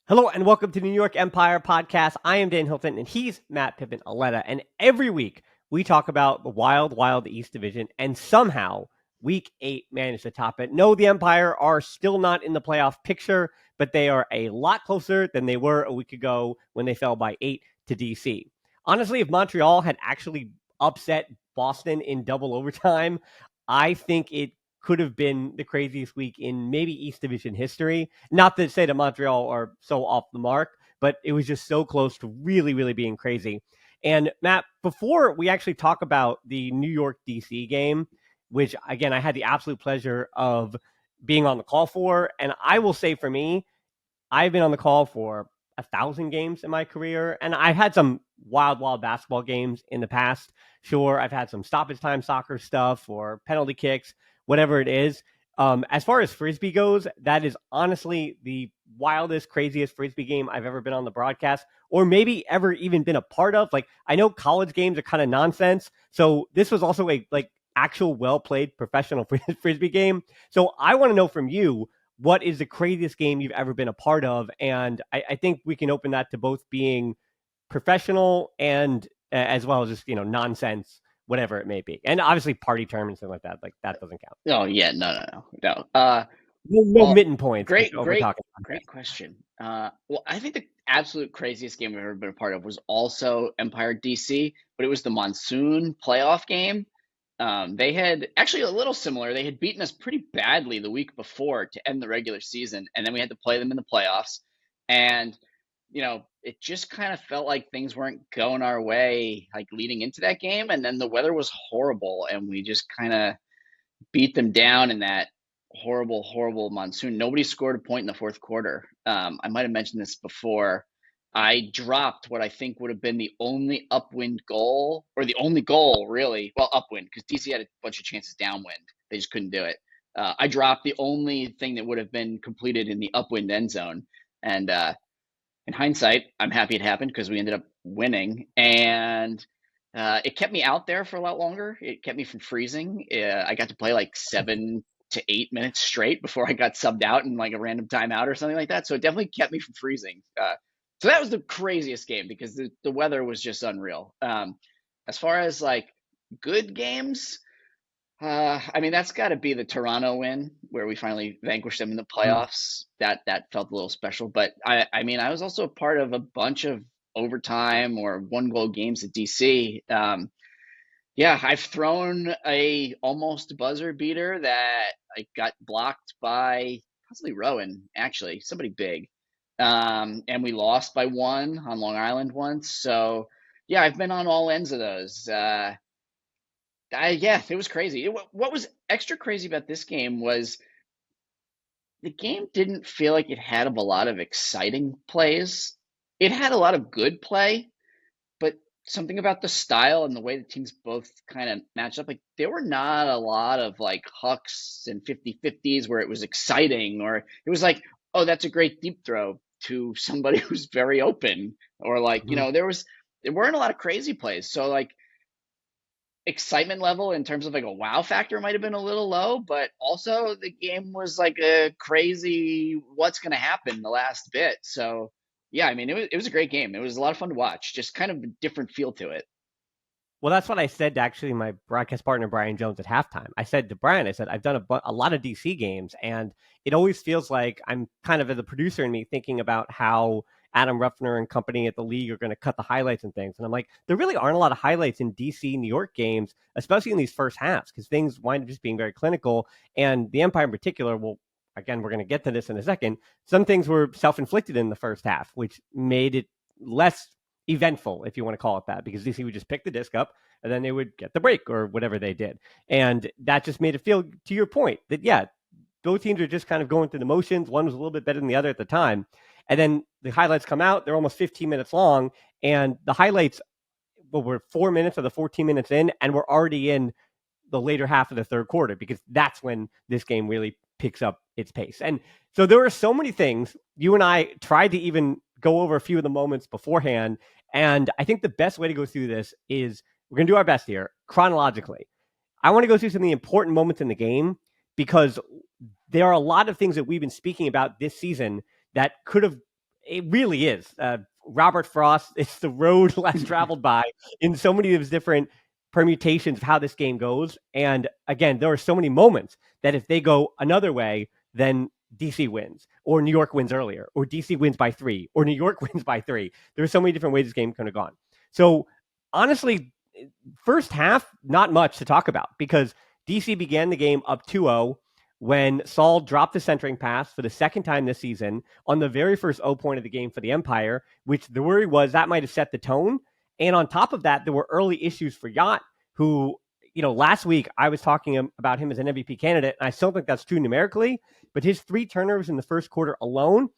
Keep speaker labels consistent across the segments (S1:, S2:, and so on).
S1: Hello and welcome to the New York Empire podcast. I am Dan Hilton and he's Matt Pippin, Auletta. And every week we talk about the wild East Division, and somehow week 8 managed to top it. No, the Empire are still not in the playoff picture, but they are a lot closer than they were a week ago when they fell by 8 to DC. Honestly, if Montreal had actually upset Boston in double overtime, I think it could have been the craziest week in maybe East Division history. Not to say that Montreal are so off the mark, but it was just so close to really being crazy. And Matt, before we actually talk about the New York DC game, which again, I had the absolute pleasure of being on the call for. And I will say for me, I've been on the call for 1,000 games in my career, and I've had some wild basketball games in the past. Sure, I've had some stoppage time soccer stuff or penalty kicks, whatever it is. As far as Frisbee goes, that is honestly the wildest, craziest Frisbee game I've ever been on the broadcast, or maybe ever even been a part of. Like, I know college games are kind of nonsense, so this was also a actual well-played professional Frisbee game. So I want to know from you, what is the craziest game you've ever been a part of? And I think we can open that to both being professional and as well as just, nonsense, whatever it may be. And obviously party tournaments and like that doesn't count.
S2: Oh yeah, no.
S1: No
S2: Well,
S1: mitten points.
S2: great,
S1: We're
S2: great,
S1: talking.
S2: great question. Well, I think the absolute craziest game I've ever been a part of was also Empire DC, but it was the monsoon playoff game. They had actually a little similar. They had beaten us pretty badly the week before to end the regular season, and then we had to play them in the playoffs. And it just kind of felt like things weren't going our way, like leading into that game. And then the weather was horrible, and we just kind of beat them down in that horrible monsoon. Nobody scored a point in the fourth quarter. I might have mentioned this before. I dropped what I think would have been the only upwind goal, or the only goal, really. Well, upwind, because DC had a bunch of chances downwind. They just couldn't do it. I dropped the only thing that would have been completed in the upwind end zone. And in hindsight, I'm happy it happened because we ended up winning. And it kept me out there for a lot longer. It kept me from freezing. I got to play like 7 to 8 minutes straight before I got subbed out in like a random timeout or something like that. So it definitely kept me from freezing. So that was the craziest game because the weather was just unreal. As far as like good games, I mean, that's got to be the Toronto win where we finally vanquished them in the playoffs. That felt a little special. But I mean, I was also a part of a bunch of overtime or one goal games at DC. Yeah, I've thrown a almost buzzer beater that I got blocked by possibly Rowan, actually, somebody big. And we lost by 1 on Long Island once. So yeah, I've been on all ends of those. Yeah, it was crazy. What was extra crazy about this game was the game didn't feel like it had a lot of exciting plays. It had a lot of good play, but something about the style and the way the teams both kind of matched up, like there were not a lot of like hucks and 50-50s where it was exciting, or it was like, oh, that's a great deep throw to somebody who's very open, or like, there weren't a lot of crazy plays. So like excitement level in terms of like a wow factor might have been a little low, but also the game was like a crazy what's going to happen the last bit. So yeah, I mean, it was a great game. It was a lot of fun to watch, just kind of a different feel to it.
S1: Well, that's what I said to actually my broadcast partner, Brian Jones, at halftime. I said to Brian, I said, I've done a lot of DC games, and it always feels like I'm kind of, as a producer in me, thinking about how Adam Ruffner and company at the league are going to cut the highlights and things. And I'm like, there really aren't a lot of highlights in DC, New York games, especially in these first halves, because things wind up just being very clinical. And the Empire in particular will, again, we're going to get to this in a second. Some things were self-inflicted in the first half, which made it less eventful, if you want to call it that, because DC would just pick the disc up and then they would get the break or whatever they did. And that just made it feel, to your point, that, yeah, both teams are just kind of going through the motions. One was a little bit better than the other at the time. And then the highlights come out. They're almost 15 minutes long. And the highlights, well, we're 4 minutes of the 14 minutes in, and we're already in the later half of the third quarter, because that's when this game really picks up its pace. And so there were so many things. You and I tried to even go over a few of the moments beforehand. And I think the best way to go through this is we're going to do our best here chronologically. I want to go through some of the important moments in the game, because there are a lot of things that we've been speaking about this season that could have It really is. Robert Frost, it's the road less traveled by in so many of his different permutations of how this game goes. And again, there are so many moments that if they go another way, then DC wins, or New York wins earlier, or DC wins by 3, or New York wins by 3. There are so many different ways this game could have gone. So honestly, first half, not much to talk about because DC began the game up 2-0 when Saul dropped the centering pass for the second time this season on the very first O point of the game for the Empire, which the worry was that might have set the tone. And on top of that, there were early issues for Yacht, who, last week I was talking about him as an MVP candidate, and I still think that's true numerically, but his 3 turnovers in the first quarter alone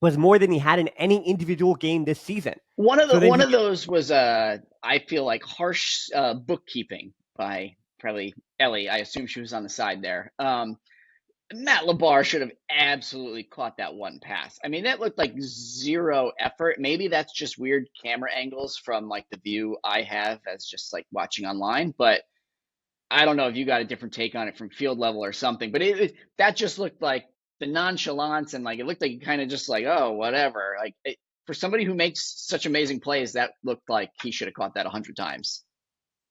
S1: was more than he had in any individual game this season.
S2: One of those was I feel like harsh bookkeeping by probably Ellie. I assume she was on the side there. Matt LeBar should have absolutely caught that one pass. I mean, that looked like zero effort. Maybe that's just weird camera angles from like the view I have as just like watching online, but I don't know if you got a different take on it from field level or something, but that just looked like the nonchalance, and like it looked like kind of just like, oh, whatever. Like for somebody who makes such amazing plays, that looked like he should have caught that 100 times.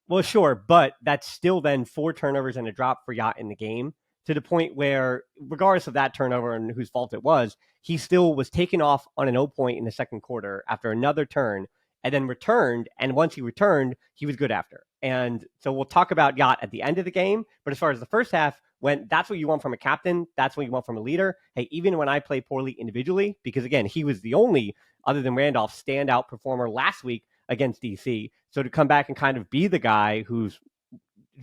S1: Well, sure, but that's still then 4 turnovers and a drop for Yacht in the game, to the point where, regardless of that turnover and whose fault it was, he still was taken off on an O point in the second quarter after another turn, and then returned. And once he returned, he was good after. And so we'll talk about Yacht at the end of the game. But as far as the first half went, that's what you want from a captain. That's what you want from a leader. Hey, even when I play poorly individually, because again, he was the only, other than Randolph, standout performer last week against DC. So to come back and kind of be the guy who's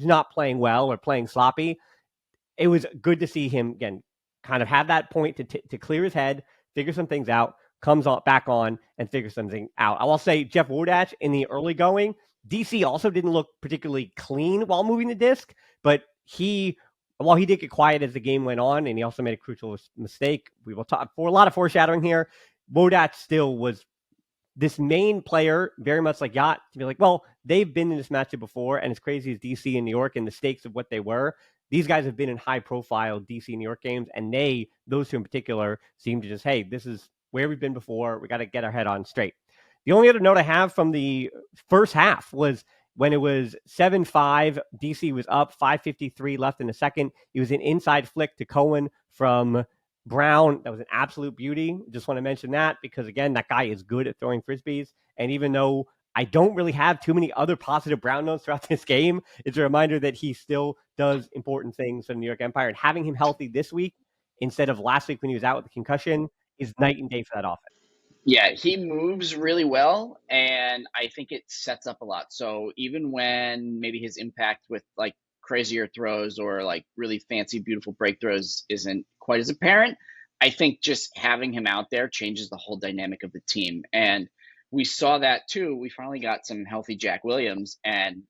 S1: not playing well or playing sloppy, it was good to see him, again, kind of have that point to clear his head, figure some things out, comes back on and figures something out. I will say Jeff Wardach in the early going, DC also didn't look particularly clean while moving the disc, but while he did get quiet as the game went on, and he also made a crucial mistake, we will talk for a lot of foreshadowing here, Wardach still was this main player, very much like Yacht, to be like, well, they've been in this matchup before, and as crazy as DC and New York and the stakes of what they were, these guys have been in high-profile DC New York games, and those two in particular, seem to just, hey, this is where we've been before. We got to get our head on straight. The only other note I have from the first half was when it was 7-5, DC was up, 5:53 left in the second. It was an inside flick to Cohen from Brown. That was an absolute beauty. Just want to mention that because, again, that guy is good at throwing Frisbees. And even though I don't really have too many other positive Brown notes throughout this game, it's a reminder that he still does important things for the New York Empire. And having him healthy this week instead of last week when he was out with the concussion is night and day for that offense.
S2: Yeah, he moves really well, and I think it sets up a lot. So even when maybe his impact with like crazier throws or like really fancy, beautiful break throws isn't quite as apparent, I think just having him out there changes the whole dynamic of the team. And we saw that too. We finally got some healthy Jack Williams, and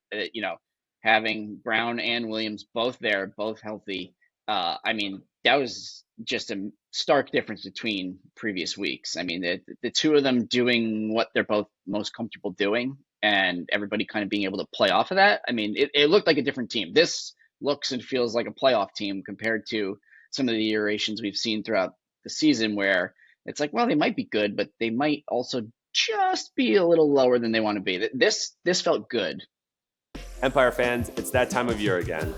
S2: having Brown and Williams both there, both healthy. I mean, that was just a stark difference between previous weeks. I mean, the two of them doing what they're both most comfortable doing, and everybody kind of being able to play off of that. I mean, it looked like a different team. This looks and feels like a playoff team compared to some of the iterations we've seen throughout the season where it's like, well, they might be good, but they might also just be a little lower than they want to be. This felt good.
S3: Empire fans, it's that time of year again.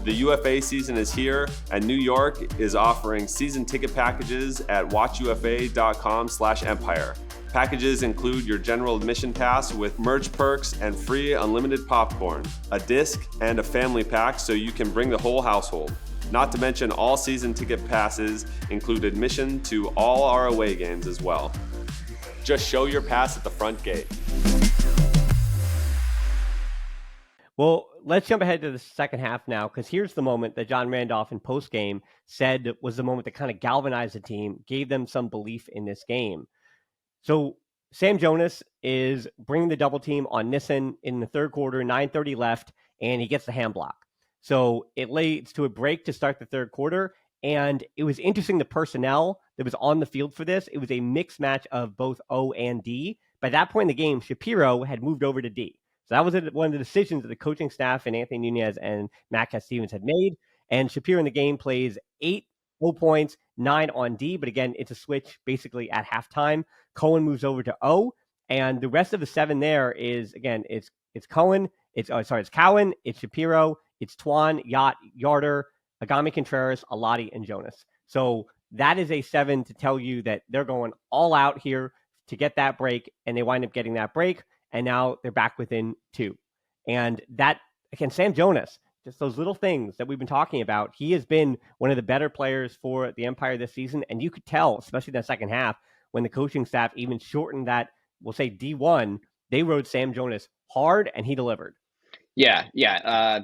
S3: The UFA season is here, and New York is offering season ticket packages at watchufa.com/empire. Packages include your general admission pass with merch perks and free unlimited popcorn, a disc, and a family pack so you can bring the whole household. Not to mention all season ticket passes include admission to all our away games as well. Just show your pass at the front gate.
S1: Well, let's jump ahead to the second half now, because here's the moment that John Randolph in postgame said was the moment that kind of galvanized the team, gave them some belief in this game. So Sam Jonas is bringing the double team on Nissen in the third quarter, 9:30 left, and he gets the hand block. So it leads to a break to start the third quarter, and it was interesting the personnel that was on the field for this. It was a mixed match of both O and D. By that point in the game, Shapiro had moved over to D. So that was one of the decisions that the coaching staff and Anthony Nunez and Matt Stevens had made. And Shapiro in the game plays 8 0 points, 9 on D. But again, it's a switch basically at halftime. Cohen moves over to O, and the rest of the 7 there is, again, it's Cohen, it's Cowan, it's Shapiro, it's Twan, Yacht, Yarder, Agami Contreras, Alati, and Jonas. So that is a 7 to tell you that they're going all out here to get that break, and they wind up getting that break, and now they're back within 2. And that, again, Sam Jonas, just those little things that we've been talking about, he has been one of the better players for the Empire this season, and you could tell, especially that second half, when the coaching staff even shortened that, we'll say D1, they rode Sam Jonas hard, and he delivered.
S2: Yeah.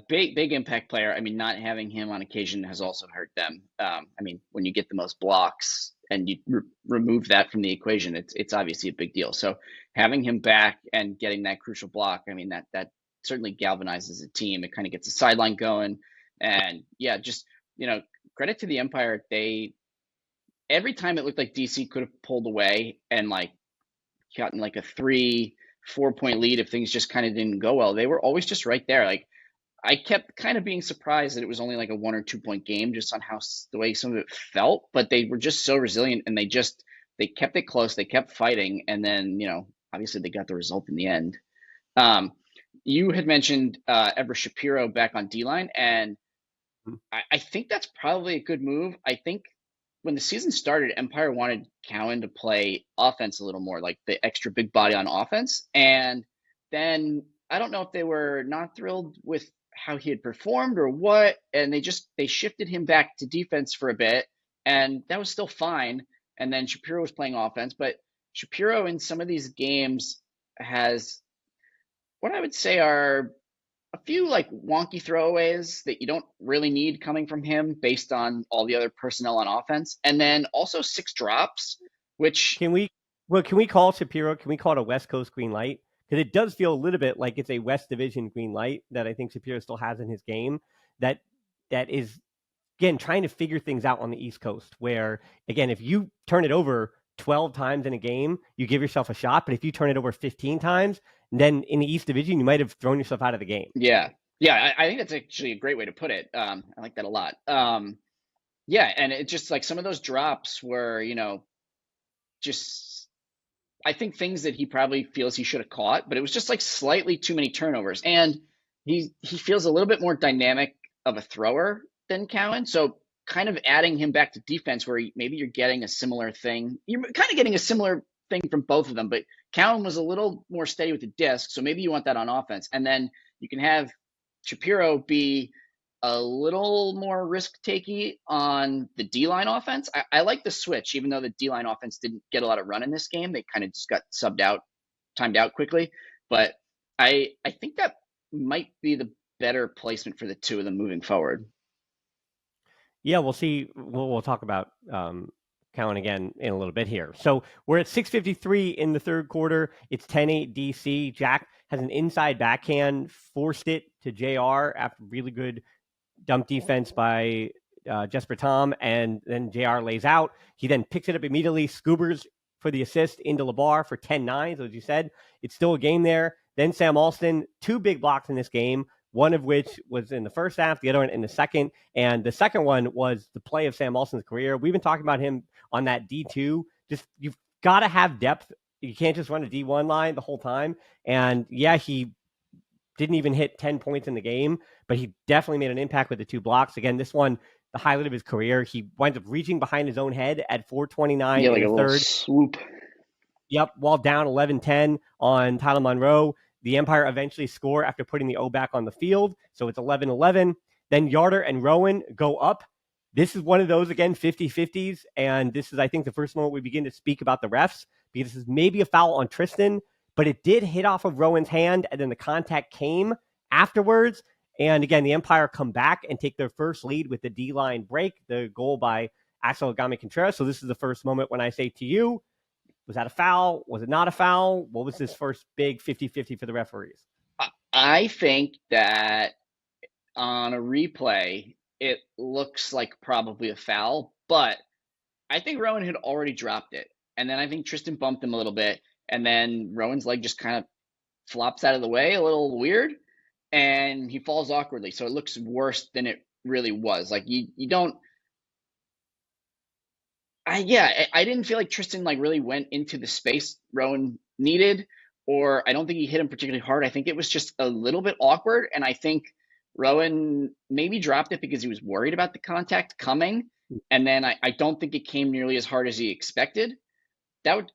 S2: Big impact player. I mean, not having him on occasion has also hurt them. I mean, when you get the most blocks and you remove that from the equation, it's obviously a big deal. So having him back and getting that crucial block, I mean, that certainly galvanizes a team. It kind of gets a sideline going. And yeah, just, credit to the Empire. Every time it looked like DC could have pulled away and like gotten like a 3-4 point lead if things just kind of didn't go well, they were always just right there. Like, I kept kind of being surprised that it was only like a 1 or 2 point game just on the way some of it felt, but they were just so resilient, and they kept it close, they kept fighting, and then obviously they got the result in the end. You had mentioned Ever Shapiro back on D-line, and I think that's probably a good move. I think when the season started, Empire wanted Cowan to play offense a little more, like the extra big body on offense. And then I don't know if they were not thrilled with how he had performed or what, and they shifted him back to defense for a bit, and that was still fine. And then Shapiro was playing offense, but Shapiro in some of these games has what I would say are a few like wonky throwaways that you don't really need coming from him based on all the other personnel on offense. And then also 6 drops, which
S1: can we call Shapiro, can we call it a West Coast green light? Because it does feel a little bit like it's a West Division green light that I think Shapiro still has in his game that is, again, trying to figure things out on the East Coast, where, again, if you turn it over 12 times in a game, you give yourself a shot. But if you turn it over 15 times, then in the East Division, you might have thrown yourself out of the game.
S2: Yeah. I think that's actually a great way to put it. I like that a lot. Yeah, and it just like some of those drops were, just I think things that he probably feels he should have caught, but it was just like slightly too many turnovers. And he feels a little bit more dynamic of a thrower than Cowan. So kind of adding him back to defense where maybe you're getting a similar thing. You're kind of getting a similar thing from both of them, but Cowan was a little more steady with the disc. So maybe you want that on offense. And then you can have Shapiro be a little more risk-takey on the D-line offense. I like the switch, even though the D-line offense didn't get a lot of run in this game. They kind of just got timed out quickly. But I think that might be the better placement for the two of them moving forward.
S1: Yeah, we'll see. We'll talk about Cowan again in a little bit here. So we're at 6:53 in the third quarter. It's 10-8 DC. Jack has an inside backhand, forced it to JR after really good dump defense by Jesper Tom, and then JR lays out. He then picks it up immediately, scoobers for the assist into LeBar for 10-9. So as you said, it's still a game there. Then Sam Alston, 2 big blocks in this game, one of which was in the first half, the other one in the second. And the second one was the play of Sam Alston's career. We've been talking about him on that D2. Just, you've got to have depth. You can't just run a D1 line the whole time. And yeah, he didn't even hit 10 points in the game, but he definitely made an impact with the 2 blocks. Again, this one, the highlight of his career, he winds up reaching behind his own head at 4:29
S2: like
S1: in the third.
S2: Swoop.
S1: Yep, while down 11-10 on Tyler Monroe. The Empire eventually score after putting the O back on the field, so it's 11-11. Then Yarder and Rowan go up. This is one of those, again, 50-50s, and this is, I think, the first moment we begin to speak about the refs, because this is maybe a foul on Tristan, but it did hit off of Rowan's hand, and then the contact came afterwards. And again, the Empire come back and take their first lead with the D-line break, the goal by Axel Agami Contreras. So this is the first moment when I say to you, was that a foul? Was it not a foul? What was this first big 50-50 for the referees?
S2: I think that on a replay, it looks like probably a foul, but I think Rowan had already dropped it. And then I think Tristan bumped him a little bit, and then Rowan's leg just kind of flops out of the way, a little weird, and he falls awkwardly. So it looks worse than it really was. Like you don't I didn't feel like Tristan like really went into the space Rowan needed, or I don't think he hit him particularly hard. I think it was just a little bit awkward, and I think Rowan maybe dropped it because he was worried about the contact coming, and then I don't think it came nearly as hard as he expected. That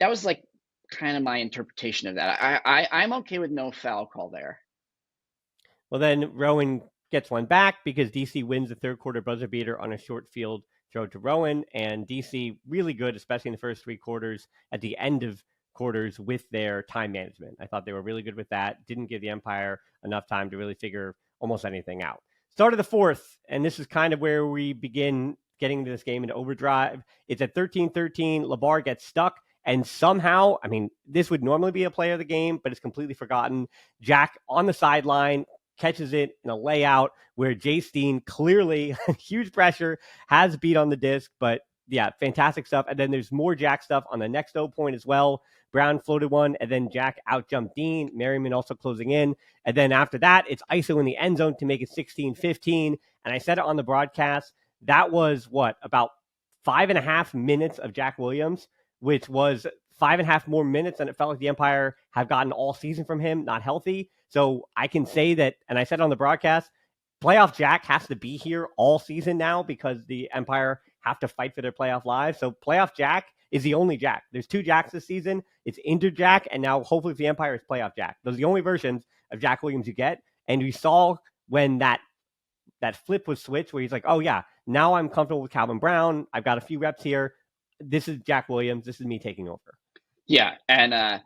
S2: was like kind of my interpretation of that. I'm okay with no foul call there.
S1: Well, then Rowan gets one back because DC wins the third quarter buzzer beater on a short field throw to Rowan, and DC really good, especially in the first three quarters, at the end of quarters with their time management. I thought they were really good with that. Didn't give the Empire enough time to really figure almost anything out. Start of the fourth, and this is kind of where we begin getting this game into overdrive. It's at 13-13. LeBar gets stuck. And somehow, I mean, this would normally be a play of the game, but it's completely forgotten. Jack on the sideline catches it in a layout where Jay Steen clearly, huge pressure, has beat on the disc, but yeah, fantastic stuff. And then there's more Jack stuff on the next 0 point as well. Brown floated one, and then Jack outjumped Dean. Merriman also closing in. And then after that, it's ISO in the end zone to make it 16-15. And I said it on the broadcast, that was about 5.5 minutes of Jack Williams, which was 5.5 more minutes than it felt like the Empire have gotten all season from him, not healthy. So I can say that, and I said on the broadcast, playoff Jack has to be here all season now because the Empire have to fight for their playoff lives. So playoff Jack is the only Jack. There's two Jacks this season. It's injured Jack, and now hopefully the Empire is playoff Jack. Those are the only versions of Jack Williams you get. And we saw when that flip was switched where he's like, oh yeah, now I'm comfortable with Calvin Brown. I've got a few reps here. This is Jack Williams. This is me taking over.
S2: Yeah, and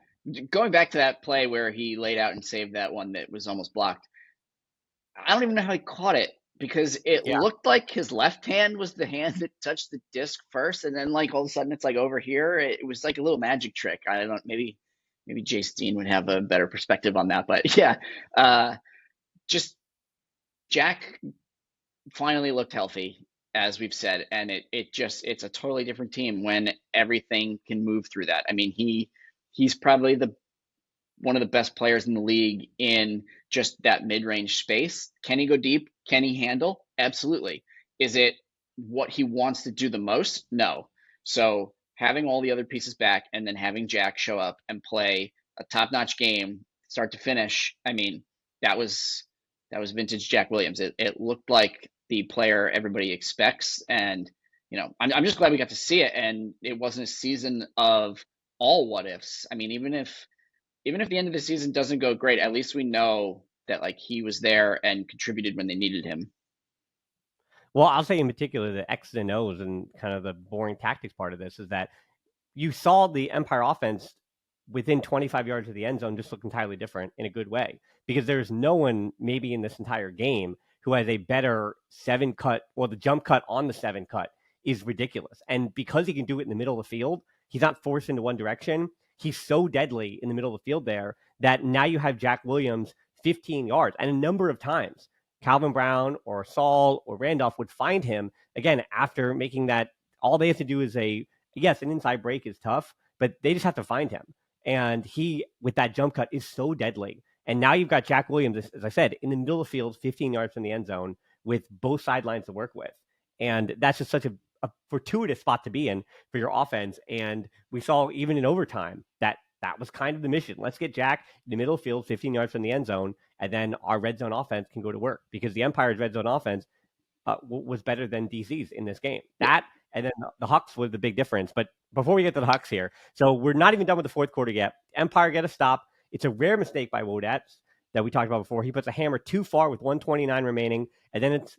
S2: going back to that play where he laid out and saved that one that was almost blocked, I don't even know how he caught it because it looked like his left hand was the hand that touched the disc first, and then like all of a sudden it's like over here. It was like a little magic trick. I don't maybe Jay Steen would have a better perspective on that, but yeah, just Jack finally looked healthy, as we've said, and it's a totally different team when everything can move through that. I mean, he's probably one of the best players in the league in just that mid-range space. Can he go deep? Can he handle? Absolutely. Is it what he wants to do the most? No. So having all the other pieces back and then having Jack show up and play a top-notch game, start to finish, I mean, that was vintage Jack Williams. It looked like the player everybody expects, and I'm just glad we got to see it, and it wasn't a season of all what ifs. I mean, even if the end of the season doesn't go great, at least we know that like he was there and contributed when they needed him.
S1: Well, I'll say in particular the X's and O's and kind of the boring tactics part of this is that you saw the Empire offense within 25 yards of the end zone just look entirely different in a good way, because there's no one maybe in this entire game who has a better 7 cut, or the jump cut on the 7 cut is ridiculous. And because he can do it in the middle of the field, he's not forced into one direction. He's so deadly in the middle of the field there that now you have Jack Williams 15 yards. And a number of times, Calvin Brown or Saul or Randolph would find him, again, after making that. All they have to do is an inside break is tough, but they just have to find him. And he, with that jump cut, is so deadly. And now you've got Jack Williams, as I said, in the middle of the field, 15 yards from the end zone with both sidelines to work with. And that's just such a fortuitous spot to be in for your offense. And we saw even in overtime that was kind of the mission. Let's get Jack in the middle of the field, 15 yards from the end zone, and then our red zone offense can go to work, because the Empire's red zone offense was better than DC's in this game. That, and then the Hawks was the big difference. But before we get to the Hawks here, so we're not even done with the fourth quarter yet. Empire get a stop. It's a rare mistake by Wildest that we talked about before. He puts a hammer too far with 1:29 remaining, and then it's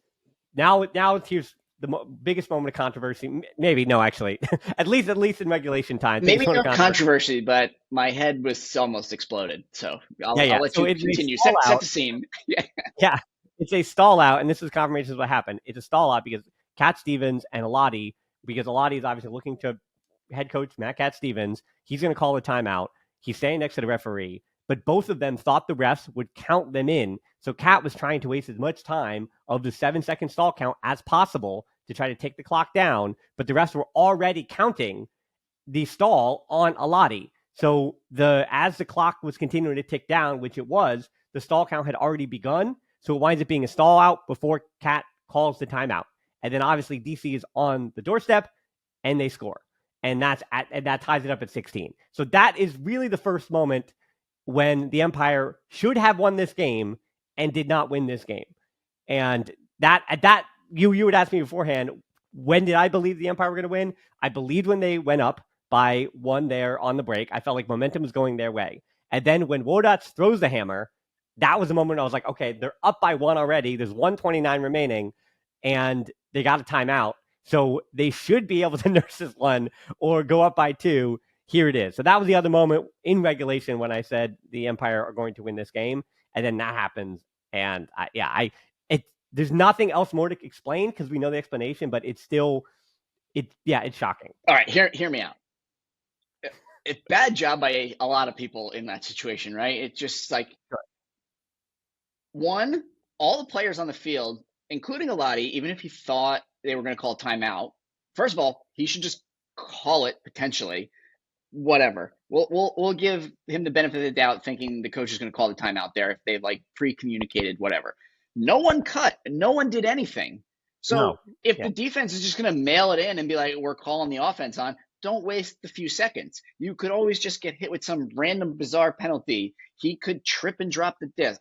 S1: here's the biggest moment of controversy. Maybe no, actually, at least in regulation time.
S2: Maybe no controversy, but my head was almost exploded. So I'll let you continue. Set the scene.
S1: Yeah, it's a stall out, and this is confirmation of what happened. It's a stall out because Cat Stevens and Alatti, because Alatti is obviously looking to head coach Matt Cat Stevens. He's going to call a timeout. He's standing next to the referee, but both of them thought the refs would count them in. So Cat was trying to waste as much time of the 7-second stall count as possible to try to take the clock down, but the refs were already counting the stall on Alatti. So as the clock was continuing to tick down, which it was, the stall count had already begun. So it winds up being a stall out before Cat calls the timeout. And then obviously DC is on the doorstep. and they score. And that ties it up at 16. So that is really the first moment when the Empire should have won this game and did not win this game. And you would ask me beforehand, when did I believe the Empire were going to win? I believed when they went up by 1 there on the break. I felt like momentum was going their way. And then when Wildest throws the hammer, that was the moment I was like, okay, they're up by 1 already. There's 1:29 remaining, and they got a timeout. So they should be able to nurse this one or go up by 2. Here it is. So that was the other moment in regulation when I said the Empire are going to win this game. And then that happens. And there's nothing else more to explain because we know the explanation, but it's shocking.
S2: All right, hear me out. It's bad job by a lot of people in that situation, right? It's just like, one, all the players on the field, including Auletta, even if he thought they were going to call timeout, first of all, he should just call it potentially. Whatever. We'll give him the benefit of the doubt, thinking the coach is going to call the timeout there if they've like pre-communicated whatever. No one cut. No one did anything. So if the defense is just going to mail it in and be like, we're calling the offense on, don't waste the few seconds. You could always just get hit with some random bizarre penalty. He could trip and drop the disc.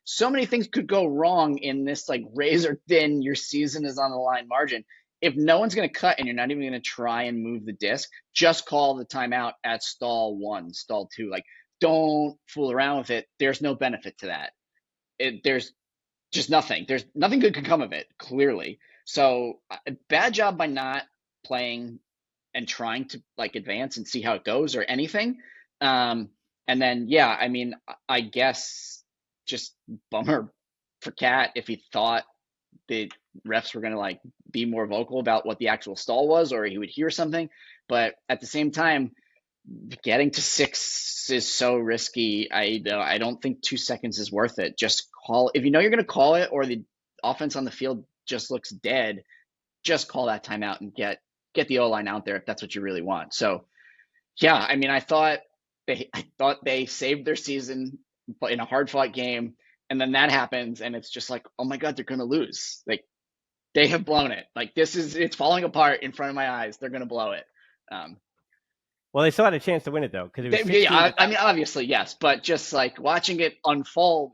S2: So many things could go wrong in this like razor thin, your season is on the line margin. If no one's going to cut and you're not even going to try and move the disc, just call the timeout at stall 1, stall 2. Like, don't fool around with it. There's no benefit to that. There's just nothing. There's nothing good can come of it, clearly. So bad job by not playing and trying to like advance and see how it goes or anything. And then, I guess just bummer for Cat if he thought the refs were going to like be more vocal about what the actual stall was, or he would hear something. But at the same time, getting to 6 is so risky. I don't think 2 seconds is worth it. Just call, if you know you're going to call it, or the offense on the field just looks dead, just call that timeout and get the O-line out there if that's what you really want. So I thought they saved their season in a hard fought game. And then that happens, and it's just like, oh my God, they're going to lose. Like, they have blown it. Like, it's falling apart in front of my eyes. They're going to blow it.
S1: Well, they still had a chance to win it, though.
S2: Obviously, yes. But just like watching it unfold.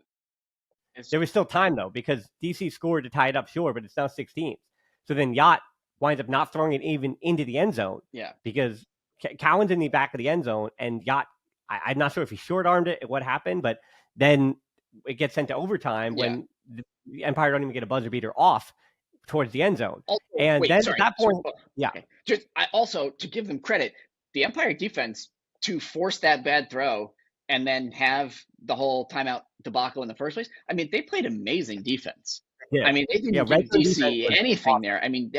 S1: There was still time, though, because DC scored to tie it up, sure, but it's now 16. So then Yacht winds up not throwing it even into the end zone.
S2: Yeah.
S1: Because Cowan's in the back of the end zone, and Yacht, I'm not sure if he short-armed it, what happened, but then it gets sent to overtime when the Empire don't even get a buzzer beater off towards the end zone. At that point,
S2: okay. Just also to give them credit, the Empire defense to force that bad throw and then have the whole timeout debacle in the first place. I mean, they played amazing defense. Yeah. I mean, they didn't give DC anything awesome there. I mean,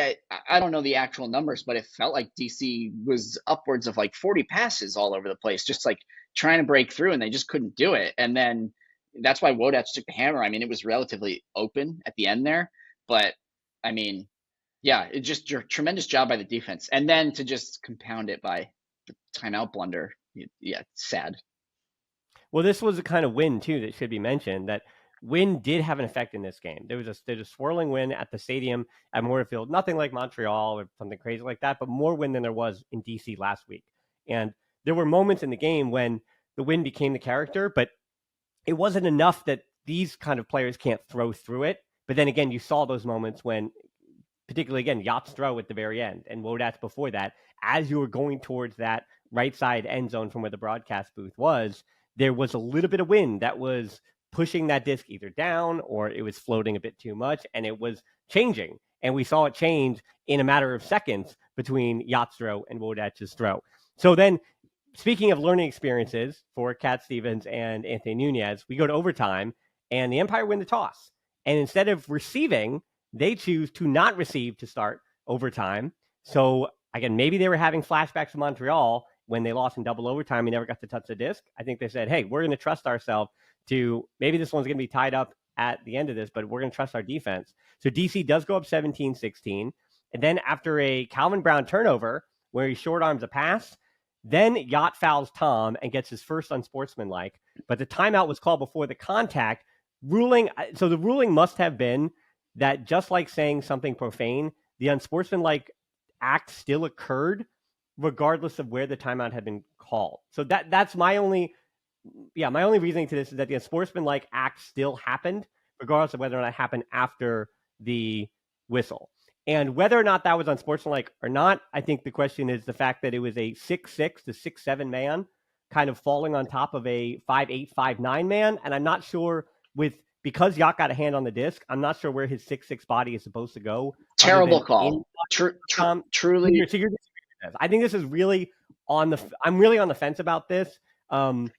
S2: I don't know the actual numbers, but it felt like DC was upwards of like 40 passes all over the place, just like trying to break through, and they just couldn't do it. And then that's why Wildest took the hammer. I mean, it was relatively open at the end there, but I mean, it's just a tremendous job by the defense. And then to just compound it by the timeout blunder, it's sad.
S1: Well, this was a kind of win too that should be mentioned. That wind did have an effect in this game. There's a swirling wind at the stadium at Motorfield, nothing like Montreal or something crazy like that, but more wind than there was in DC last week. And there were moments in the game when the wind became the character, but it wasn't enough that these kind of players can't throw through it. But then again, you saw those moments when, particularly again, Yacht's throw at the very end and Wildest before that, as you were going towards that right side end zone from where the broadcast booth was, there was a little bit of wind that was pushing that disc either down or it was floating a bit too much, and it was changing. And we saw it change in a matter of seconds between Yacht's throw and Wildest's throw. So then, speaking of learning experiences for Cat Stevens and Anthony Nunez, we go to overtime, and the Empire win the toss. And instead of receiving, they choose to not receive to start overtime. So, again, maybe they were having flashbacks to Montreal when they lost in double overtime. We never got to touch the disc. I think they said, hey, we're going to trust ourselves to, maybe this one's going to be tied up at the end of this, but we're going to trust our defense. So DC does go up 17-16. And then after a Calvin Brown turnover where he short arms a pass, then Yacht fouls Tom and gets his first unsportsmanlike. But the timeout was called before the contact ruling. So the ruling must have been that just like saying something profane, the unsportsmanlike act still occurred regardless of where the timeout had been called. So that's my only reasoning to this is that the sportsmanlike act still happened regardless of whether or not it happened after the whistle. And whether or not that was unsportsmanlike or not, I think the question is the fact that it was a 6'6" to 6'7" man kind of falling on top of a 5'8", 5'9" man. And I'm not sure because Yacht got a hand on the disc, I'm not sure where his 6'6" body is supposed to go.
S2: Terrible call. Truly.
S1: I think this is really I'm really on the fence about this.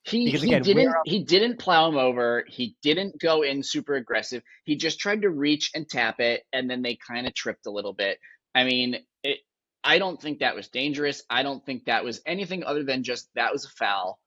S2: He didn't plow him over. He didn't go in super aggressive. He just tried to reach and tap it, and then they kind of tripped a little bit. I mean, I don't think that was dangerous. I don't think that was anything other than just that was a foul.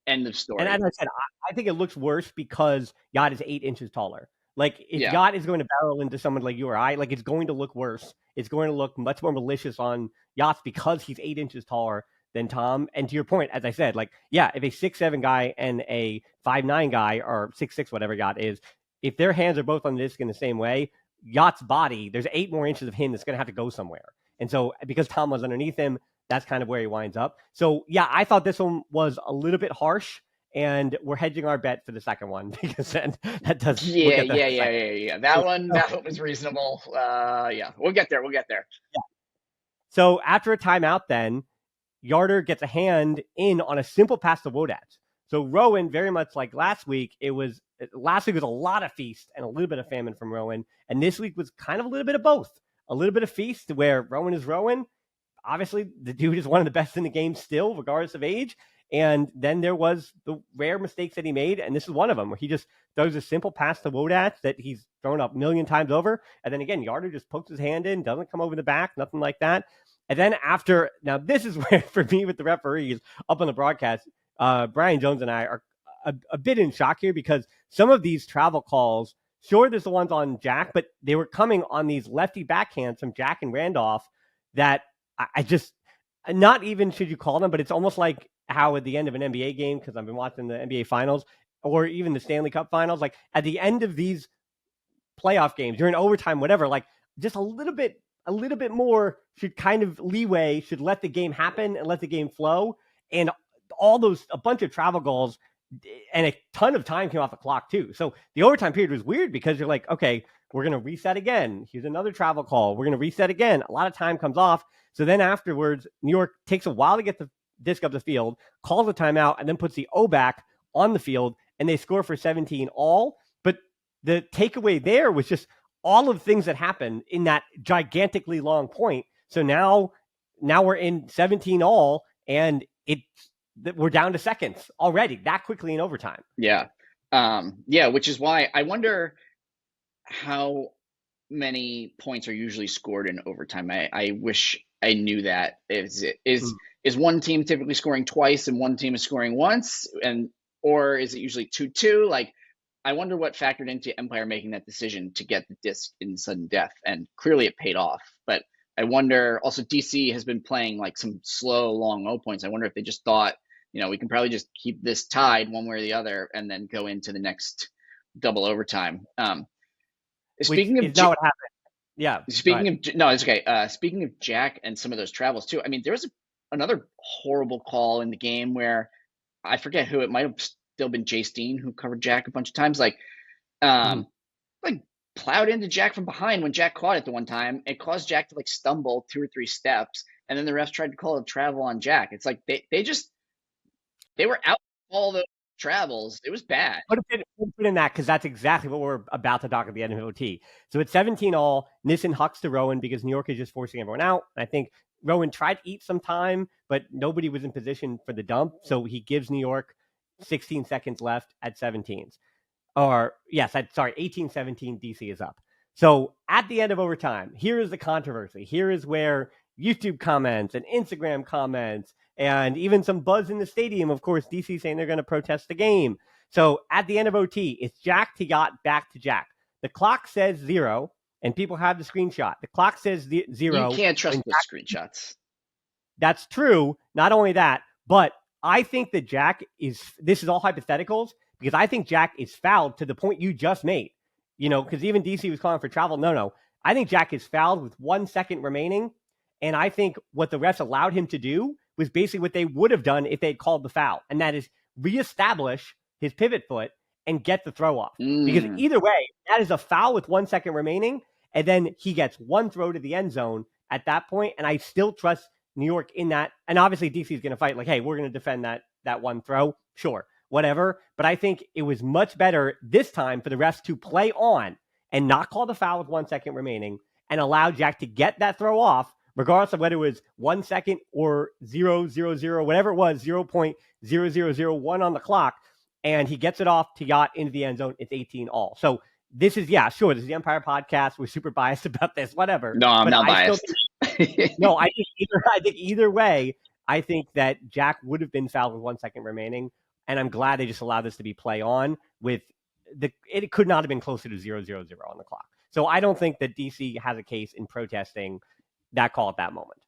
S2: End of story.
S1: And as I said, I think it looks worse because Yacht is 8 inches taller. Like, if Yacht is going to barrel into someone like you or I, like, it's going to look worse. It's going to look much more malicious on Yacht because he's 8 inches taller than Tom. And to your point, as I said, like, yeah, if a 6'7" guy and a 5'9" guy, or 6'6", whatever Yacht is, if their hands are both on the disc in the same way, Yacht's body, there's 8 more inches of him that's going to have to go somewhere. And so because Tom was underneath him, that's kind of where he winds up. So, yeah, I thought this one was a little bit harsh. And we're hedging our bet for the second one because that does.
S2: Yeah. That one was reasonable. We'll get there. Yeah.
S1: So after a timeout, then Yarder gets a hand in on a simple pass to Wildest. So Rowan, very much like last week, last week was a lot of feast and a little bit of famine from Rowan, and this week was kind of a little bit of both. A little bit of feast where Rowan is Rowan. Obviously, the dude is one of the best in the game still, regardless of age. And then there was the rare mistakes that he made, and this is one of them, where he just throws a simple pass to Wildest that he's thrown up a million times over. And then again, Yarder just pokes his hand in, doesn't come over the back, nothing like that. And then now this is where, for me with the referees up on the broadcast, Brian Jones and I are a bit in shock here because some of these travel calls, sure, there's the ones on Jack, but they were coming on these lefty backhands from Jack and Randolph that I just, not even should you call them, but it's almost like how at the end of an NBA game, because I've been watching the NBA finals or even the Stanley Cup finals, like at the end of these playoff games, you're in overtime, whatever, like just a little bit more should kind of leeway, should let the game happen and let the game flow. And a bunch of travel goals and a ton of time came off the clock too. So the overtime period was weird because you're like, okay, we're going to reset again. Here's another travel call. We're going to reset again. A lot of time comes off. So then afterwards, New York takes a while to get the disc up the field, calls a timeout, and then puts the O back on the field, and they score for 17 all. But the takeaway there was just all of the things that happened in that gigantically long point. So now we're in 17 all, and we're down to seconds already that quickly in overtime.
S2: Yeah. Which is why I wonder how many points are usually scored in overtime. I wish I knew that. Is one team typically scoring twice and one team is scoring once, or is it usually 2-2? Like, I wonder what factored into Empire making that decision to get the disc in sudden death, and clearly it paid off. But I wonder, also DC has been playing like some slow, long O points. I wonder if they just thought, we can probably just keep this tied one way or the other and then go into the next double overtime. Speaking of
S1: not what happened. Yeah.
S2: It's okay. Speaking of Jack and some of those travels too, I mean, there was another horrible call in the game where I forget who, it might have still been Jay Steen who covered Jack a bunch of times, like plowed into Jack from behind when Jack caught it the one time. It caused Jack to like stumble 2 or 3 steps, and then the refs tried to call a travel on Jack. It's like they were out all the travels. It was bad.
S1: Put in that, because that's exactly what we're about to talk at the end of OT. So it's 17 all. Nissen hucks to Rowan because New York is just forcing everyone out. And I think Rowan tried to eat some time, but nobody was in position for the dump. So he gives New York 16 seconds left at 17s. 18-17, DC is up. So at the end of overtime, here is the controversy. Here is where YouTube comments and Instagram comments and even some buzz in the stadium, of course, DC saying they're going to protest the game. So at the end of OT, it's Jack to Yacht, back to Jack. The clock says 0, and people have the screenshot. The clock says 0.
S2: You can't trust the screenshots.
S1: That's true. Not only that, but I think that this is all hypotheticals, because I think Jack is fouled to the point you just made. Because even DC was calling for travel. No. I think Jack is fouled with 1 second remaining, And I think what the refs allowed him to do was basically what they would have done if they had called the foul. And that is reestablish his pivot foot and get the throw off. Because either way, that is a foul with 1 second remaining. And then he gets one throw to the end zone at that point. And I still trust New York in that. And obviously DC is going to fight like, hey, we're going to defend that one throw. Sure, whatever. But I think it was much better this time for the refs to play on and not call the foul with 1 second remaining and allow Jack to get that throw off, regardless of whether it was 1 second or 0.000, whatever it was, 0.0001 on the clock. And he gets it off to Yacht into the end zone. It's 18 all. So this is, this is the Empire podcast. We're super biased about this, whatever.
S2: No, I'm not biased.
S1: No, I think either way, I think that Jack would have been fouled with 1 second remaining. And I'm glad they just allowed this to be play on with it could not have been closer to 0.000 on the clock. So I don't think that DC has a case in protesting that call at that moment.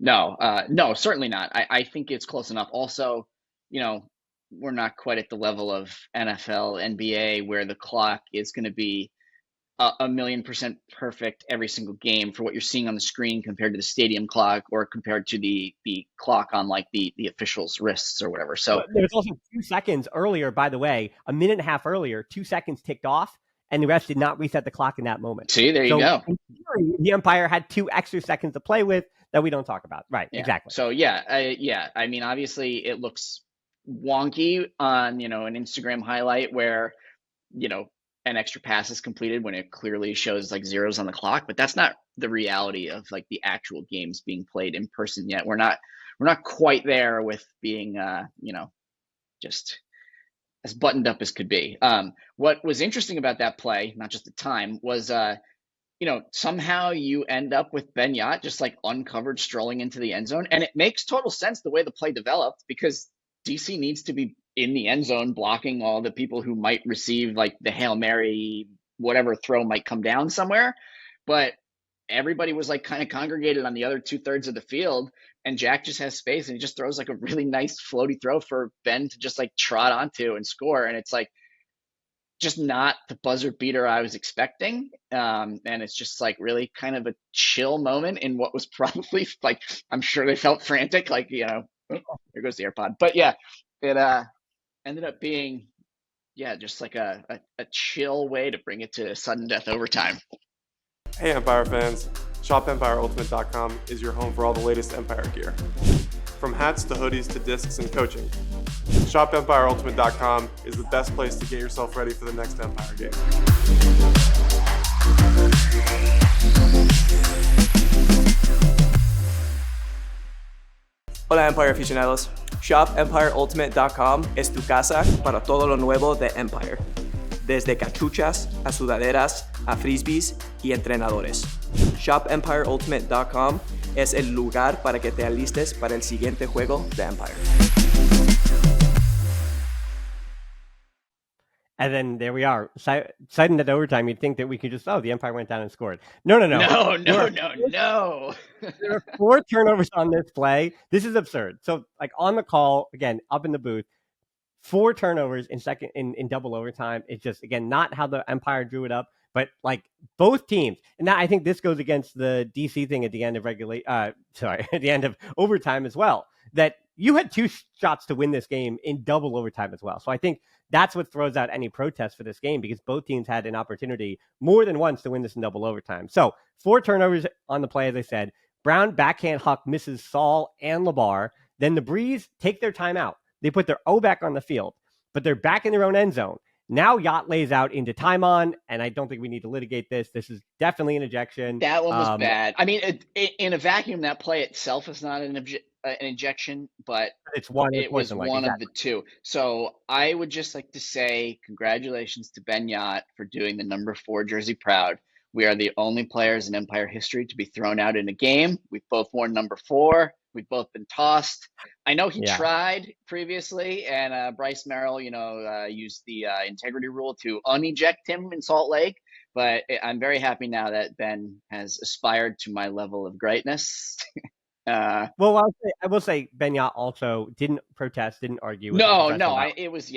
S2: No, certainly not. I think it's close enough. Also, we're not quite at the level of NFL, NBA, where the clock is going to be a million% perfect every single game for what you're seeing on the screen compared to the stadium clock or compared to the clock on like the officials' wrists or whatever. So
S1: there's also 2 seconds earlier, by the way, a minute and a half earlier, 2 seconds ticked off, and the refs did not reset the clock in that moment.
S2: See, there you go.
S1: In theory, the umpire had 2 extra seconds to play with that we don't talk about. Right,
S2: yeah.
S1: Exactly.
S2: So I mean, obviously it looks wonky on, an Instagram highlight where, an extra pass is completed when it clearly shows like zeros on the clock, but that's not the reality of like the actual games being played in person yet. We're not quite there with being, just as buttoned up as could be. What was interesting about that play, not just the time, was, somehow you end up with Ben Yacht just like uncovered strolling into the end zone. And it makes total sense the way the play developed because DC needs to be in the end zone blocking all the people who might receive like the Hail Mary, whatever throw might come down somewhere. But everybody was like kind of congregated on the other 2/3 of the field. And Jack just has space and he just throws like a really nice floaty throw for Ben to just like trot onto and score. And it's like just not the buzzer beater I was expecting. And it's just like really kind of a chill moment in what was probably like, I'm sure they felt frantic, like, there goes the AirPod. But yeah, it ended up being, just like a chill way to bring it to sudden death overtime.
S3: Hey Empire fans, ShopEmpireUltimate.com is your home for all the latest Empire gear. From hats to hoodies to discs and coaching, ShopEmpireUltimate.com is the best place to get yourself ready for the next Empire game.
S4: Hola Empire aficionados, ShopEmpireUltimate.com es tu casa para todo lo nuevo de Empire. Desde cachuchas a sudaderas a frisbees y entrenadores. ShopEmpireUltimate.com es el lugar para que te alistes para el siguiente juego de Empire.
S1: And then there we are. Citing that overtime, you'd think that we could just, the Empire went down and scored. No.
S2: No.
S1: There are 4 turnovers on this play. This is absurd. So, like on the call, again, up in the booth, 4 turnovers in double overtime. It's just, again, not how the Empire drew it up, but like both teams. And I think this goes against the DC thing at the end of at the end of overtime as well, that you had 2 shots to win this game in double overtime as well. So I think that's what throws out any protest for this game because both teams had an opportunity more than once to win this in double overtime. So 4 turnovers on the play, as I said. Brown backhand huck misses Saul and LeBar. Then the Breeze take their timeout. They put their O back on the field, but they're back in their own end zone. Now Yacht lays out into time on, and I don't think we need to litigate this. This is definitely an ejection.
S2: That one was bad. I mean, in a vacuum, that play itself is not an ejection, but
S1: it was
S2: one of the 2. So I would just like to say congratulations to Ben Yacht for doing the number 4 jersey proud. We are the only players in Empire history to be thrown out in a game. We've both worn number 4. We've both been tossed. I know he tried previously, and Bryce Merrill, used the integrity rule to uneject him in Salt Lake. But I'm very happy now that Ben has aspired to my level of greatness.
S1: Well, I will say Ben Yacht also didn't protest, didn't argue.
S2: It was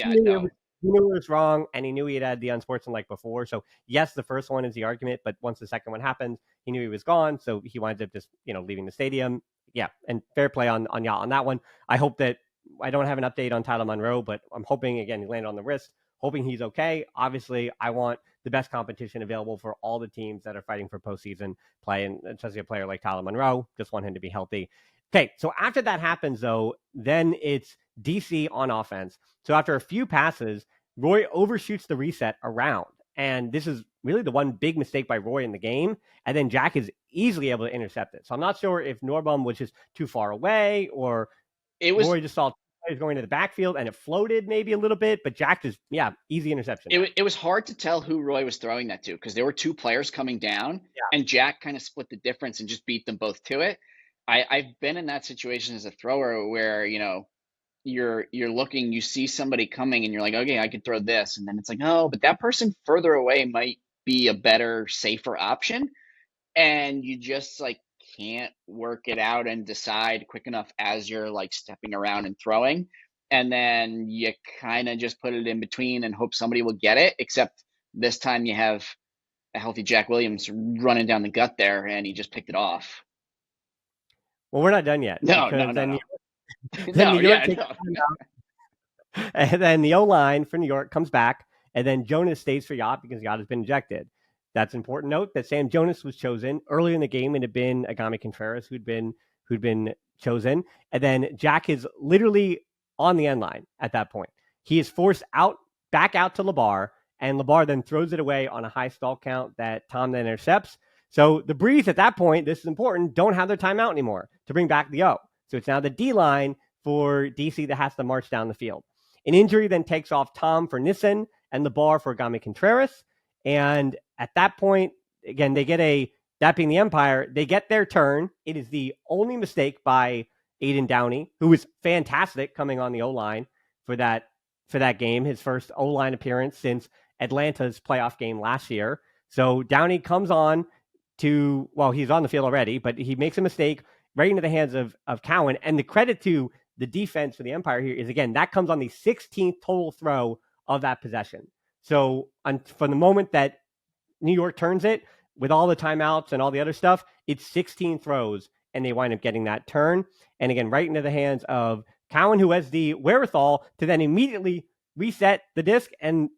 S1: he knew it was wrong, and he knew he had the unsportsmanlike before. So yes, the first one is the argument, but once the second one happened, he knew he was gone, so he winds up just leaving the stadium. Yeah, and fair play on Yacht on that one. I hope that I don't have an update on Tyler Monroe, but I'm hoping again he landed on the wrist. Hoping he's okay. Obviously, I want the best competition available for all the teams that are fighting for postseason play, and especially a player like Tyler Monroe. Just want him to be healthy. Okay, so after that happens, though, then it's DC on offense. So after a few passes, Roy overshoots the reset around. And this is really the one big mistake by Roy in the game. And then Jack is easily able to intercept it. So I'm not sure if Norbum was just too far away or Roy just saw players going to the backfield and it floated maybe a little bit. But Jack just, easy interception.
S2: It was hard to tell who Roy was throwing that to because there were two players coming down and Jack kind of split the difference and just beat them both to it. I've been in that situation as a thrower where, you're looking, you see somebody coming and you're like, okay, I could throw this. And then it's like, oh, but that person further away might be a better, safer option. And you just like can't work it out and decide quick enough as you're like stepping around and throwing. And then you kind of just put it in between and hope somebody will get it. Except this time you have a healthy Jack Williams running down the gut there and he just picked it off.
S1: Well, we're not done yet.
S2: No.
S1: Then New York takes out, and then the O-line for New York comes back, and then Jonas stays for Yacht because Yacht has been ejected. That's an important note that Sam Jonas was chosen earlier in the game. It had been Agami Contreras who'd been chosen, and then Jack is literally on the end line at that point. He is forced back out to LeBar, and LeBar then throws it away on a high stall count that Tom then intercepts. So the Breeze at that point, this is important, don't have their timeout anymore to bring back the O. So it's now the D-line for DC that has to march down the field. An injury then takes off Tom for Nissen and the bar for Agami Contreras. And at that point, again, they get that being the Empire, they get their turn. It is the only mistake by Aiden Downey, who was fantastic coming on the O-line for that game, his first O-line appearance since Atlanta's playoff game last year. So Downey comes on he's on the field already, but he makes a mistake right into the hands of Cowan. And the credit to the defense for the Empire here is, again, that comes on the 16th total throw of that possession. So from the moment that New York turns it, with all the timeouts and all the other stuff, it's 16 throws, and they wind up getting that turn. And again, right into the hands of Cowan, who has the wherewithal to then immediately reset the disc and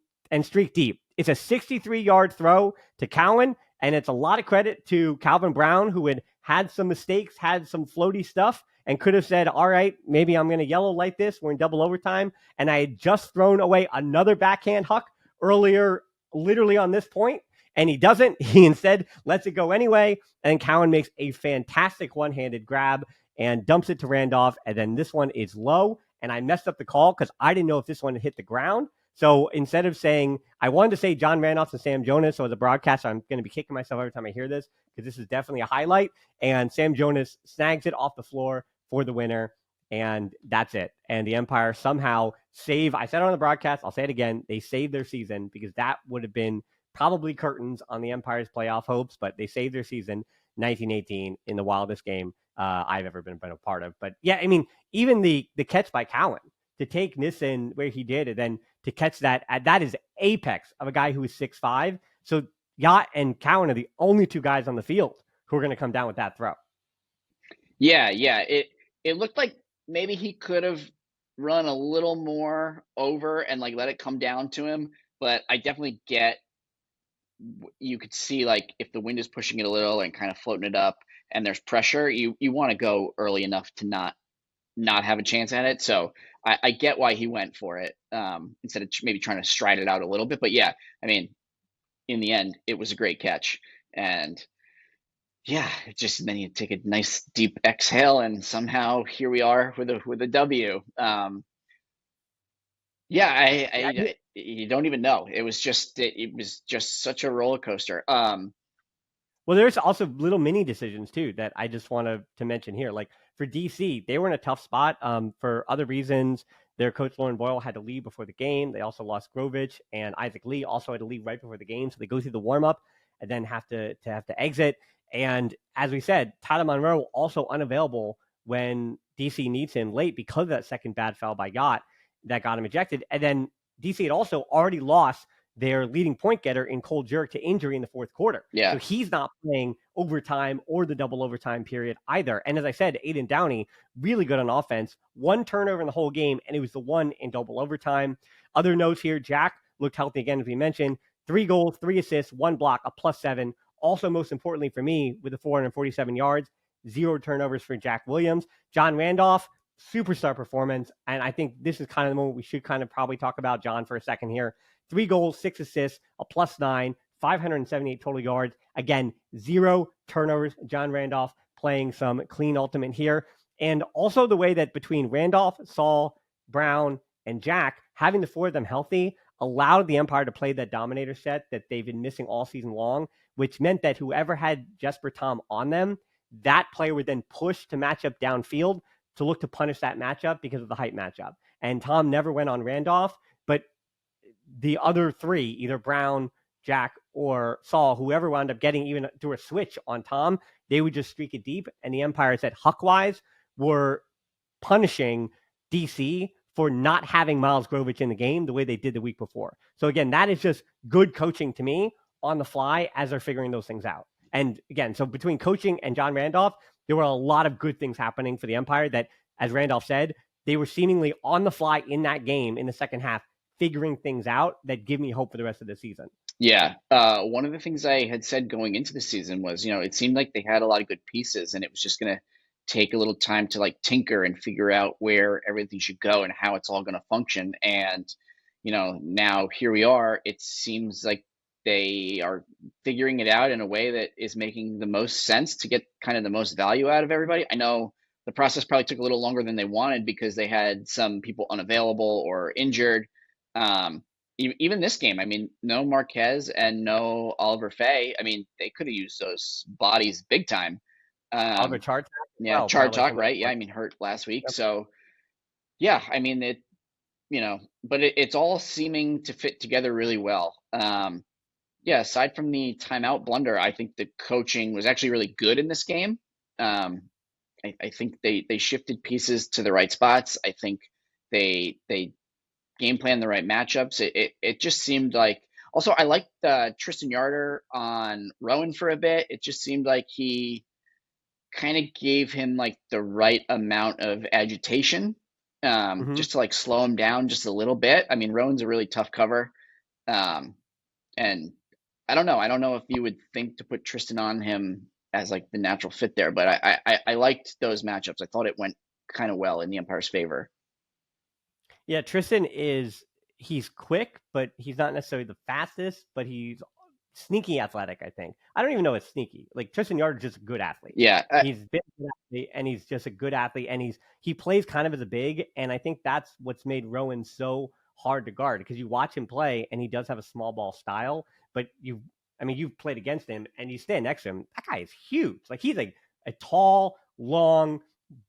S1: streak deep. It's a 63-yard throw to Cowan, and it's a lot of credit to Calvin Brown, who had some mistakes, had some floaty stuff, and could have said, all right, maybe I'm going to yellow light this. We're in double overtime. And I had just thrown away another backhand huck earlier, literally on this point. And he doesn't. He instead lets it go anyway. And Cowan makes a fantastic one-handed grab and dumps it to Randolph. And then this one is low. And I messed up the call because I didn't know if this one hit the ground. So instead of saying, I wanted to say John Randolph and Sam Jonas. So as a broadcaster, I'm going to be kicking myself every time I hear this because this is definitely a highlight. And Sam Jonas snags it off the floor for the winner. And that's it. And the Empire somehow I said it on the broadcast, I'll say it again, they saved their season because that would have been probably curtains on the Empire's playoff hopes, but they saved their season 1918 in the wildest game I've ever been a part of. But yeah, I mean, even the catch by Cowan to take Nissen where he did, and then to catch that is apex of a guy who is 6'5". So Yacht and Cowan are the only two guys on the field who are going to come down with that throw.
S2: Yeah. It looked like maybe he could have run a little more over and like let it come down to him. But I definitely you could see like if the wind is pushing it a little and kind of floating it up and there's pressure, you want to go early enough to not have a chance at it. So I get why he went for it instead of maybe trying to stride it out a little bit. But yeah, I mean, in the end, it was a great catch. And yeah, then you take a nice deep exhale and somehow here we are with a W. You don't even know. It was just such a roller coaster.
S1: Well, there's also little mini decisions too that I just want to mention here. Like for DC, they were in a tough spot for other reasons. Their coach Lauren Boyle had to leave before the game. They also lost Grovich, and Isaac Lee also had to leave right before the game. So they go through the warm up and then have to exit. And as we said, Tyler Monroe also unavailable when DC needs him late because of that second bad foul by Yacht that got him ejected. And then DC had also already lost their leading point getter in Cole Jurek to injury in the fourth quarter.
S2: Yeah.
S1: So he's not playing overtime or the double overtime period either. And as I said, Aiden Downey, really good on offense. 1 turnover in the whole game, and it was the one in double overtime. Other notes here, Jack looked healthy again, as we mentioned. 3 goals, 3 assists, 1 block, a +7. Also, most importantly for me, with the 447 yards, 0 turnovers for Jack Williams. John Randolph, superstar performance. And I think this is kind of the moment we should kind of probably talk about John for a second here. 3 goals, 6 assists, a +9, 578 total yards. Again, 0 turnovers. John Randolph playing some clean ultimate here. And also the way that between Randolph, Saul, Brown, and Jack, having the 4 of them healthy allowed the Empire to play that dominator set that they've been missing all season long, which meant that whoever had Jesper Tom on them, that player would then push to match up downfield to look to punish that matchup because of the height matchup. And Tom never went on Randolph, but the other 3, either Brown, Jack, or Saul, whoever wound up getting even through a switch on Tom, they would just streak it deep. And the Empire said Huck-wise were punishing DC for not having Miles Grovich in the game the way they did the week before. So again, that is just good coaching to me on the fly as they're figuring those things out. And again, so between coaching and John Randolph, there were a lot of good things happening for the Empire that, as Randolph said, they were seemingly on the fly in that game in the second half, figuring things out that give me hope for the rest of the season.
S2: Yeah. One of the things I had said going into the season was, it seemed like they had a lot of good pieces and it was just going to take a little time to like tinker and figure out where everything should go and how it's all going to function. And, now here we are. It seems like they are figuring it out in a way that is making the most sense to get kind of the most value out of everybody. I know the process probably took a little longer than they wanted because they had some people unavailable or injured. Even this game, no Marquez and no Oliver Fay. They could have used those bodies big time.
S1: Oliver Chartok?
S2: Yeah, Chartok, right? Yeah, hurt last week. Yep. So, yeah, but it's all seeming to fit together really well. Yeah, aside from the timeout blunder, I think the coaching was actually really good in this game. I think they shifted pieces to the right spots. I think they game plan the right matchups. It just seemed like. Also, I liked Tristan Yarder on Rowan for a bit. It just seemed like he kind of gave him like the right amount of agitation, just to like slow him down just a little bit. Rowan's a really tough cover, and I don't know if you would think to put Tristan on him as like the natural fit there, but I liked those matchups. I thought it went kind of well in the Empire's favor.
S1: Yeah, Tristan he's quick, but he's not necessarily the fastest, but he's sneaky athletic, I think. I don't even know it's sneaky. Like Tristan Yarder is just a good athlete.
S2: Yeah.
S1: He's been a good athlete, and he's just a good athlete, and he plays kind of as a big, and I think that's what's made Rowan so hard to guard, because you watch him play, and he does have a small ball style, but you've played against him, and you stand next to him. That guy is huge. Like he's a tall, long,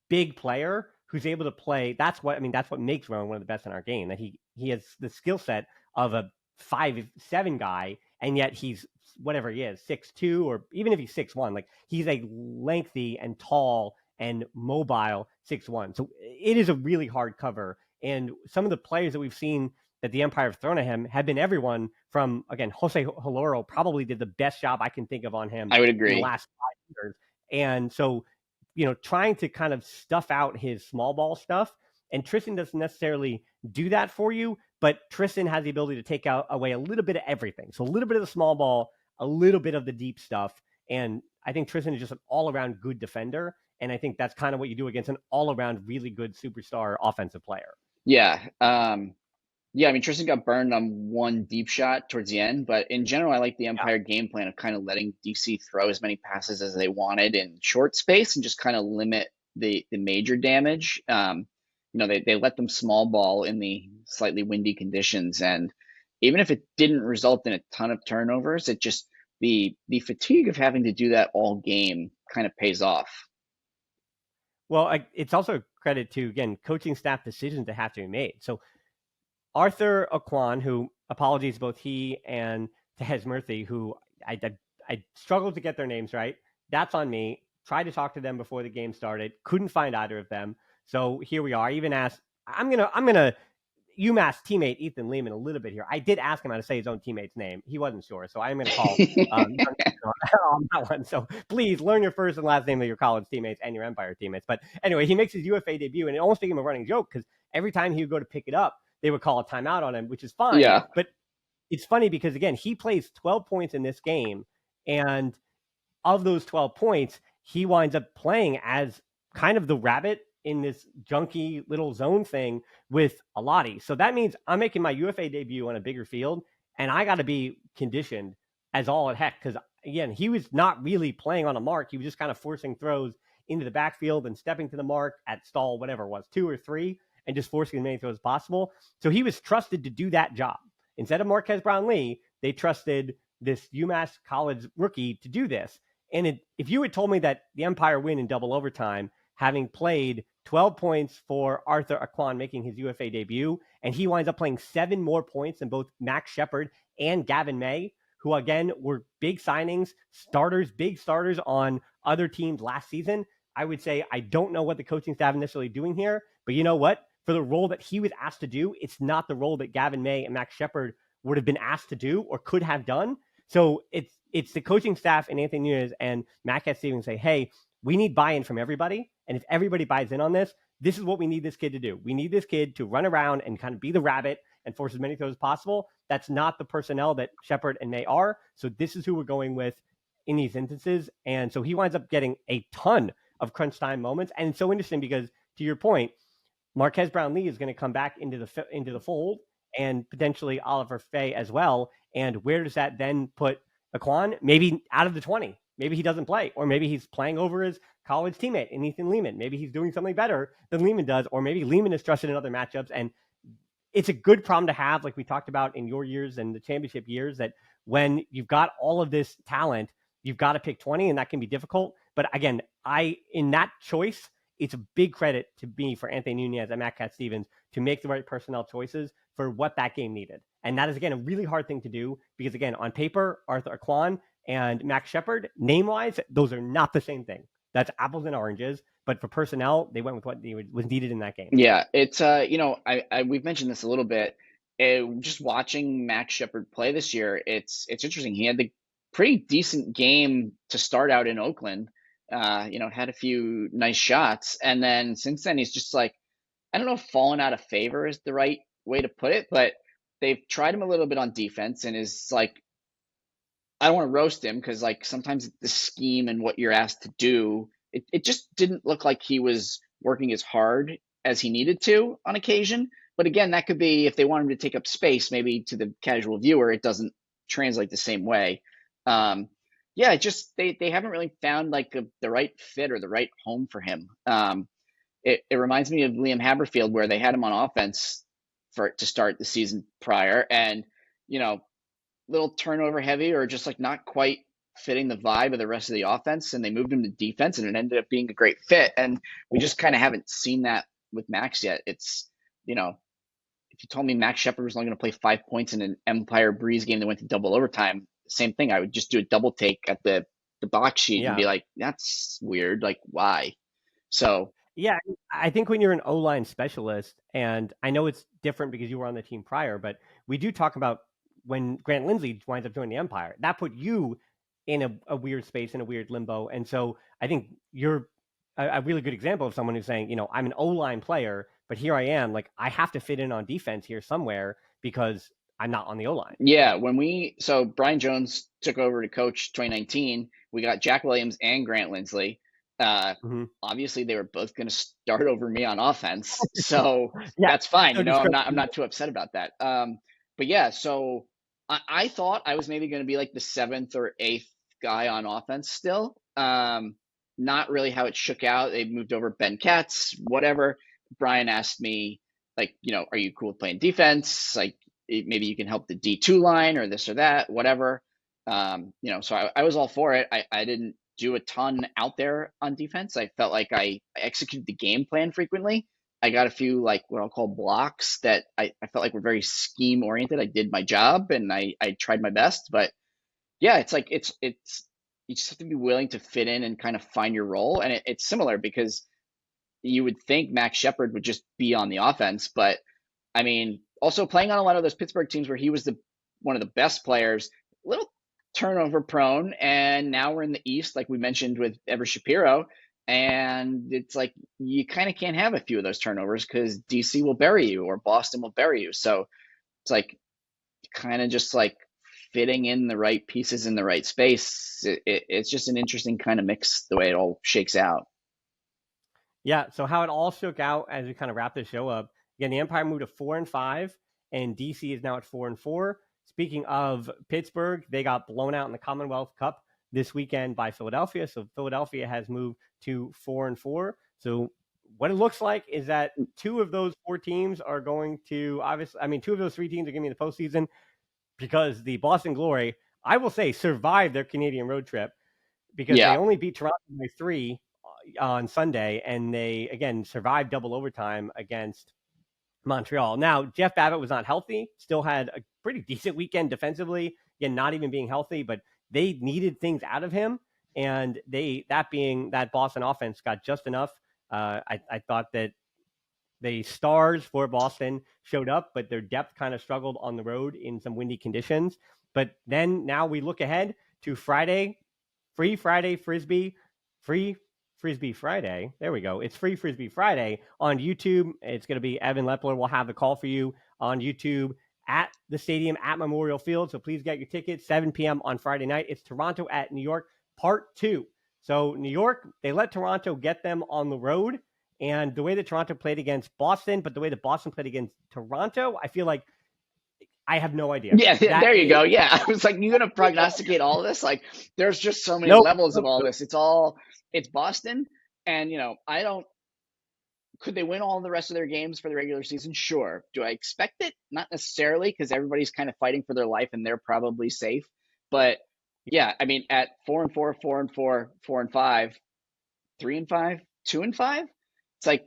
S1: big player who's able to play. That's what makes Rowan one of the best in our game. That he has the skill set of a 5'7" guy, and yet he's whatever he is, 6'2", or even if he's 6'1", like he's a lengthy and tall and mobile 6'1". So it is a really hard cover. And some of the players that we've seen that the Empire have thrown at him have been everyone from, again, Jose Holoro probably did the best job I can think of on him.
S2: I would agree.
S1: In the last 5 years. And so, trying to kind of stuff out his small ball stuff, and Tristan doesn't necessarily do that for you, but Tristan has the ability to take away a little bit of everything. So a little bit of the small ball, a little bit of the deep stuff. And I think Tristan is just an all-around good defender. And I think that's kind of what you do against an all-around really good superstar offensive player.
S2: Yeah. Tristan got burned on one deep shot towards the end, but in general, I like the Empire game plan of kind of letting DC throw as many passes as they wanted in short space and just kind of limit the major damage. They let them small ball in the slightly windy conditions, and even if it didn't result in a ton of turnovers, it just the fatigue of having to do that all game kind of pays off.
S1: Well, it's also a credit to, again, coaching staff decisions that have to be made. So Arthur Aquan, who, apologies, both he and Tehez Murthy, who I struggled to get their names right. That's on me. Tried to talk to them before the game started. Couldn't find either of them. So here we are. I even asked, I'm gonna UMass teammate Ethan Lehman a little bit here. I did ask him how to say his own teammate's name. He wasn't sure, so I'm going to call on that one. So please learn your first and last name of your college teammates and your Empire teammates. But anyway, he makes his UFA debut, and it almost became a running joke because every time he would go to pick it up, they would call a timeout on him, which is fine.
S2: Yeah.
S1: But it's funny because, again, he plays 12 points in this game, and of those 12 points, he winds up playing as kind of the rabbit in this junky little zone thing with Auletta. So that means I'm making my UFA debut on a bigger field, and I got to be conditioned as all at heck because, again, he was not really playing on a mark. He was just kind of forcing throws into the backfield and stepping to the mark at stall, whatever it was, 2 or 3, and just forcing as many throws as possible. So he was trusted to do that job. Instead of Marquez Brownlee, they trusted this UMass college rookie to do this. And if you had told me that the Empire win in double overtime, having played 12 points for Arthur Aquan making his UFA debut, and he winds up playing 7 more points than both Max Shepard and Gavin May, who again were big signings, big starters on other teams last season, I would say I don't know what the coaching staff is necessarily doing here, but you know what? For the role that he was asked to do, it's not the role that Gavin May and Max Shepard would have been asked to do or could have done. So it's the coaching staff and Anthony Nunez and Matt Stevens say, hey, we need buy-in from everybody. And if everybody buys in on this, this is what we need this kid to do. We need this kid to run around and kind of be the rabbit and force as many throws as possible. That's not the personnel that Shepard and May are. So this is who we're going with in these instances. And so he winds up getting a ton of crunch time moments. And it's so interesting because, to your point, Marquez Brownlee is going to come back into the fold, and potentially Oliver Fay as well. And where does that then put Aquan? Maybe out of the 20. Maybe he doesn't play, or maybe he's playing over his college teammate in Ethan Lehman. Maybe he's doing something better than Lehman does, or maybe Lehman is trusted in other matchups. And it's a good problem to have, like we talked about in your years and the championship years, that when you've got all of this talent, you've got to pick 20, and that can be difficult. But again, in that choice, it's a big credit to me for Anthony Nunez and Matt Cat Stevens to make the right personnel choices for what that game needed. And that is, again, a really hard thing to do because, again, on paper, Arthur Aquan and Max Shepard, name-wise, those are not the same thing. That's apples and oranges. But for personnel, they went with what was needed in that game.
S2: Yeah, it's we've mentioned this a little bit. Just watching Max Shepard play this year, it's interesting. He had the pretty decent game to start out in Oakland. Had a few nice shots, and then since then he's just like, I don't know if fallen out of favor is the right way to put it, but they've tried him a little bit on defense, and is like, I don't want to roast him because like sometimes the scheme and what you're asked to do, it just didn't look like he was working as hard as he needed to on occasion. But again, that could be if they want him to take up space, maybe to the casual viewer, it doesn't translate the same way. Yeah, they haven't really found like the right fit or the right home for him. It reminds me of Liam Haberfield, where they had him on offense to start the season prior, and little turnover heavy or just like not quite fitting the vibe of the rest of the offense, and they moved him to defense, and it ended up being a great fit. And we just kind of haven't seen that with Max yet. It's if you told me Max Shepard was only going to play 5 points in an Empire Breeze game that went to double overtime, same thing. I would just do a double take at the box sheet and be like, that's weird. Like, why? So
S1: yeah, I think when you're an O-line specialist, and I know it's different because you were on the team prior, but we do talk about when Grant Lindsey winds up joining the Empire, that put you in a weird space, in a weird limbo. And so I think you're a really good example of someone who's saying, I'm an O-line player, but here I am, like, I have to fit in on defense here somewhere because I'm not on the O-line.
S2: Yeah, so Brian Jones took over to coach 2019, we got Jack Williams and Grant Lindsey. Obviously they were both going to start over me on offense. So that's fine. I'm not too upset about that. But yeah, so I thought I was maybe going to be like the 7th or 8th guy on offense still. Not really how it shook out. They moved over Ben Katz, whatever. Brian asked me, like, are you cool with playing defense? Like, maybe you can help the D2 line or this or that, whatever. So I was all for it. I didn't do a ton out there on defense. I felt like I executed the game plan frequently. I got a few, like, what I'll call blocks that I felt like were very scheme oriented. I did my job and I tried my best, but yeah, it's like, it's you just have to be willing to fit in and kind of find your role. And it's similar because you would think Max Shepard would just be on the offense, but I mean, also playing on a lot of those Pittsburgh teams where he was one of the best players, a little turnover prone, and now we're in the East, like we mentioned with Ever Shapiro, and it's like you kind of can't have a few of those turnovers because DC will bury you or Boston will bury you. So it's like kind of just like fitting in the right pieces in the right space. It's just an interesting kind of mix the way it all shakes out.
S1: Yeah, so how it all shook out as we kind of wrap this show up. Again, the Empire moved to 4-5, and DC is now at 4-4. Speaking of Pittsburgh, they got blown out in the Commonwealth Cup this weekend by Philadelphia. So Philadelphia has moved to 4-4. So what it looks like is that two of those four teams are going to two of those three teams are going to be in the postseason because the Boston Glory, I will say, survived their Canadian road trip because they only beat Toronto by 3 on Sunday, and they, again, survived double overtime against Montreal. Now, Jeff Babbitt was not healthy, still had a pretty decent weekend defensively, again, not even being healthy, but they needed things out of him, and that Boston offense got just enough. I thought that the stars for Boston showed up, but their depth kind of struggled on the road in some windy conditions. But then now we look ahead to Friday, free Friday Frisbee Friday. There we go. It's Free Frisbee Friday on YouTube. It's going to be Evan Lepler will have the call for you on YouTube at the stadium at Memorial Field. So please get your tickets, 7 p.m. on Friday night. It's Toronto at New York, part 2. So New York, they let Toronto get them on the road. And the way that Toronto played against Boston, but the way that Boston played against Toronto, I feel like I have no idea.
S2: Yeah, there you go. Yeah, I was like, you're going to prognosticate all of this? Like, there's just so many levels of all this. It's Boston, and, could they win all the rest of their games for the regular season? Sure. Do I expect it? Not necessarily, because everybody's kind of fighting for their life, and they're probably safe. But, yeah, I mean, at 4-4, 4-4, 4-5, 3-5, 2-5, it's like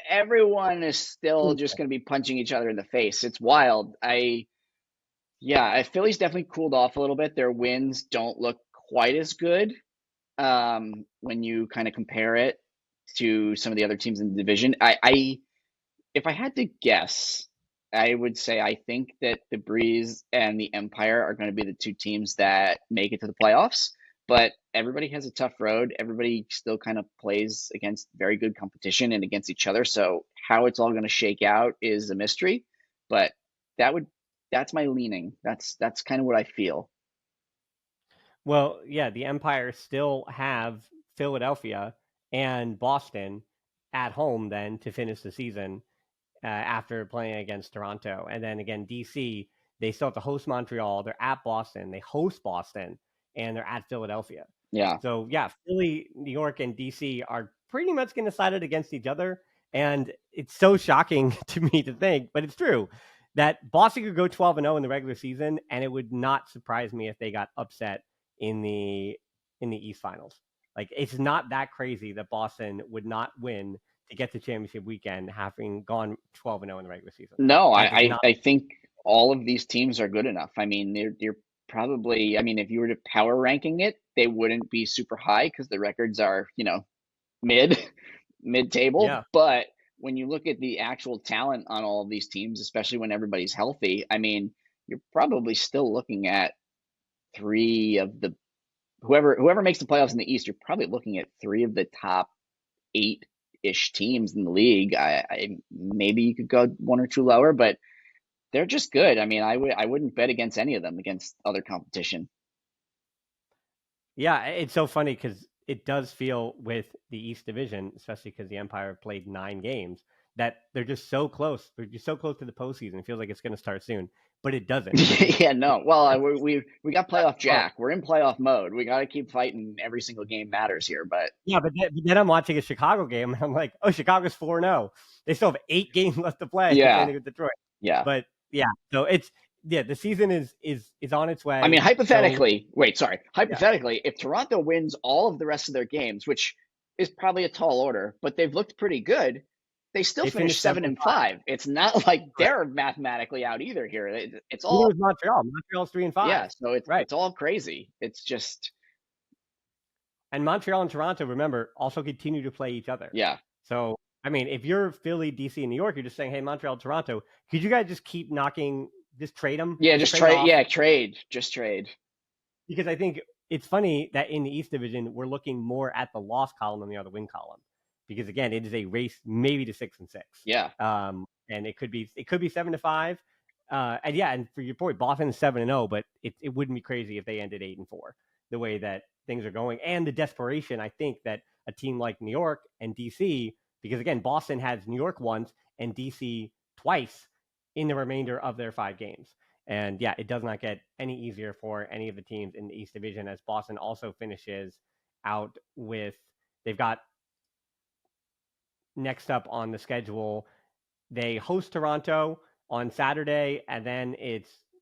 S2: everyone is still just going to be punching each other in the face. It's wild. Philly's definitely cooled off a little bit. Their wins don't look quite as good when you kind of compare it to some of the other teams in the division. If I had to guess, I would say I think that the Breeze and the Empire are going to be the two teams that make it to the playoffs. But everybody has a tough road. Everybody still kind of plays against very good competition and against each other. So how it's all going to shake out is a mystery. But that's my leaning. That's kind of what I feel.
S1: Well, yeah, the Empire still have Philadelphia and Boston at home then to finish the season after playing against Toronto. And then again, DC, they still have to host Montreal. They're at Boston. They host Boston. And they're at Philadelphia.
S2: Yeah.
S1: So, yeah, Philly, New York, and DC are pretty much going to side it against each other. And it's so shocking to me to think, but it's true, that Boston could go 12-0 in the regular season, and it would not surprise me if they got upset in the East Finals. Like, it's not that crazy that Boston would not win to get to championship weekend, having gone 12-0 in the regular season.
S2: No, I think all of these teams are good enough. I mean, you're probably, if you were to power ranking it, they wouldn't be super high because the records are, mid-table.
S1: Yeah.
S2: But when you look at the actual talent on all of these teams, especially when everybody's healthy, you're probably still looking at whoever makes the playoffs in the East, you're probably looking at 3 of the top 8-ish teams in the league. Maybe you could go 1 or 2 lower, but they're just good. I wouldn't bet against any of them against other competition.
S1: Yeah, it's so funny because it does feel with the East Division, especially because the Empire played 9 games, that they're just so close. They're just so close to the postseason. It feels like it's going to start soon, but it doesn't.
S2: Yeah, no. Well, we got playoff Jack. We're in playoff mode. We got to keep fighting. Every single game matters here. But
S1: yeah, but then I'm watching a Chicago game, and I'm like, oh, Chicago's 4-0. They still have 8 games left to play.
S2: Yeah,
S1: with Detroit.
S2: Yeah,
S1: but yeah, so the season is on its way.
S2: Hypothetically, if Toronto wins all of the rest of their games, which is probably a tall order, but they've looked pretty good, they still finished 7-5. It's not like they're mathematically out either here. It's all
S1: Montreal. Montreal's 3-5.
S2: Yeah, so it's all crazy. It's just,
S1: and Montreal and Toronto, remember, also continue to play each other.
S2: Yeah.
S1: So I mean, if you're Philly, DC, and New York, you're just saying, hey, Montreal, Toronto, could you guys just keep just trade them?
S2: Yeah, just trade. Yeah, trade. Just trade.
S1: Because I think it's funny that in the East Division, we're looking more at the loss column than the other win column. Because again, it is a race maybe to 6-6.
S2: Yeah.
S1: And it could be 7-5. And yeah, and for your point, Boston is 7-0, but it wouldn't be crazy if they ended 8-4, the way that things are going, and the desperation. I think that a team like New York and DC, because again, Boston has New York once and DC twice in the remainder of their 5 games. And yeah, it does not get any easier for any of the teams in the East Division, as Boston also finishes out with, they've got next up on the schedule, they host Toronto on Saturday, and then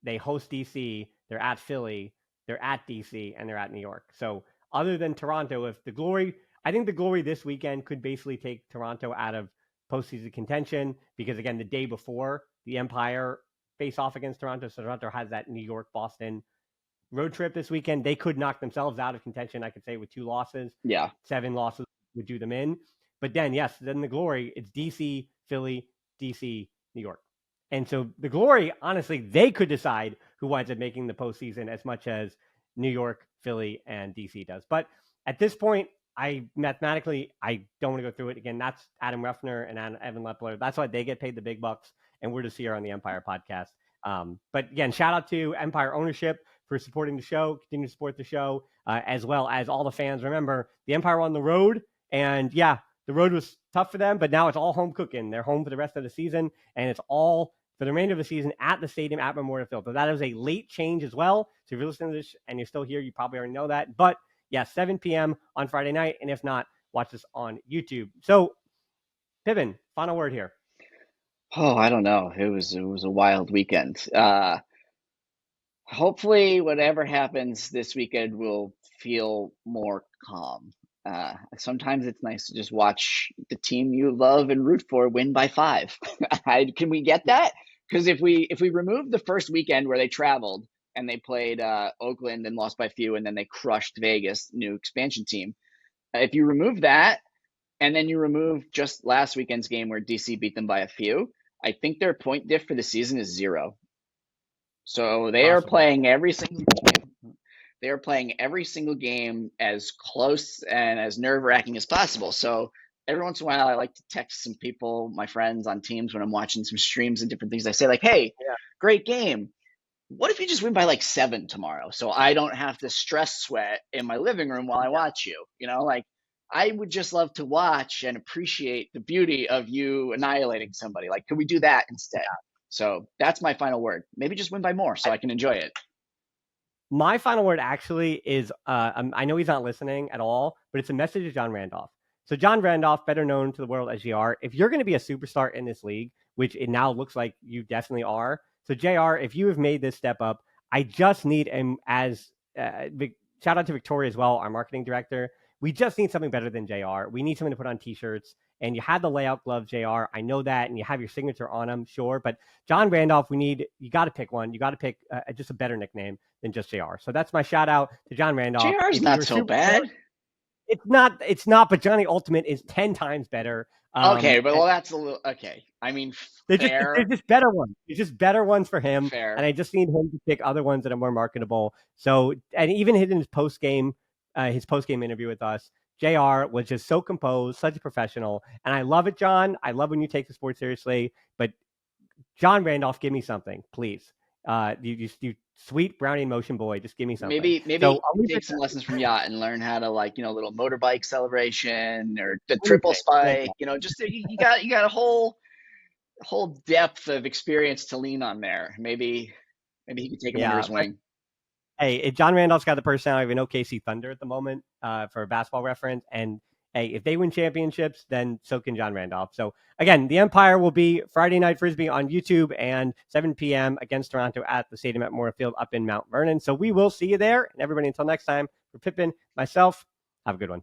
S1: they host DC, they're at Philly, they're at DC, and they're at New York. So other than Toronto, I think the Glory this weekend could basically take Toronto out of postseason contention, because again, the day before, the Empire face off against Toronto, so Toronto has that New York, Boston road trip this weekend. They could knock themselves out of contention, I could say, with 2 losses.
S2: Yeah.
S1: 7 losses would do them in. But then, yes, then the Glory, it's DC, Philly, DC, New York. And so the Glory, honestly, they could decide who winds up making the postseason as much as New York, Philly, and DC does. But at this point, I don't want to go through it again. That's Adam Ruffner and Evan Lepler. That's why they get paid the big bucks, and we're just here on the Empire podcast. But again, shout out to Empire ownership for supporting the show, continue to support the show, as well as all the fans. Remember, the Empire were on the road, and yeah, the road was tough for them, but now it's all home cooking. They're home for the rest of the season, and it's all for the remainder of the season at the stadium at Memorial Field. So that is a late change as well. So if you're listening to this and you're still here, you probably already know that. But yeah, 7 p.m. on Friday night, and if not, watch this on YouTube. So, Pippin, final word here.
S2: Oh, I don't know. It was a wild weekend. Hopefully, whatever happens this weekend will feel more calm. Sometimes it's nice to just watch the team you love and root for win by 5. Can we get that? Because if we remove the first weekend where they traveled and they played Oakland and lost by a few, and then they crushed Vegas, new expansion team. If you remove that, and then you remove just last weekend's game where DC beat them by a few, I think their point diff for the season is 0. So they are playing every single game. They are playing every single game as close and as nerve-wracking as possible. So every once in a while, I like to text some people, my friends on teams, when I'm watching some streams and different things. I say like, hey, great game. What if you just win by like 7 tomorrow? So I don't have to stress sweat in my living room while I watch you. You know, like, I would just love to watch and appreciate the beauty of you annihilating somebody. Like, could we do that instead? So that's my final word. Maybe just win by more so I can enjoy it.
S1: My final word actually is, I know he's not listening at all, but it's a message to John Randolph. So John Randolph, better known to the world as JR, if you're going to be a superstar in this league, which it now looks like you definitely are. So JR, if you have made this step up, I just need him as, shout out to Victoria as well, our marketing director. We just need something better than JR. We need something to put on t-shirts. And you have the layout gloves, JR. I know that. And you have your signature on them, sure. But John Randolph, you got to pick one. You got to pick just a better nickname than just JR. So that's my shout out to John Randolph.
S2: JR's not so bad.
S1: It's not, but Johnny Ultimate is 10 times better.
S2: Okay, but well, that's a little, okay. I mean,
S1: they're just better ones. It's just better ones for him.
S2: Fair.
S1: And I just need him to pick other ones that are more marketable. So, and even in his post-game interview with us, JR was just so composed, such a professional. And I love it, John. I love when you take the sport seriously. But John Randolph, give me something, please. You sweet brownie motion boy, just give me something.
S2: Maybe so take some lessons from Yacht and learn how to, like, little motorbike celebration or the triple spike. Just you got a whole depth of experience to lean on there. Maybe he could take him under his wing.
S1: Hey, John Randolph's got the personality of an OKC Thunder at the moment, for a basketball reference. And hey, if they win championships, then so can John Randolph. So again, the Empire will be Friday Night Frisbee on YouTube and 7 p.m. against Toronto at the stadium at Memorial Field up in Mount Vernon. So we will see you there. And everybody, until next time, for Pippin, myself, have a good one.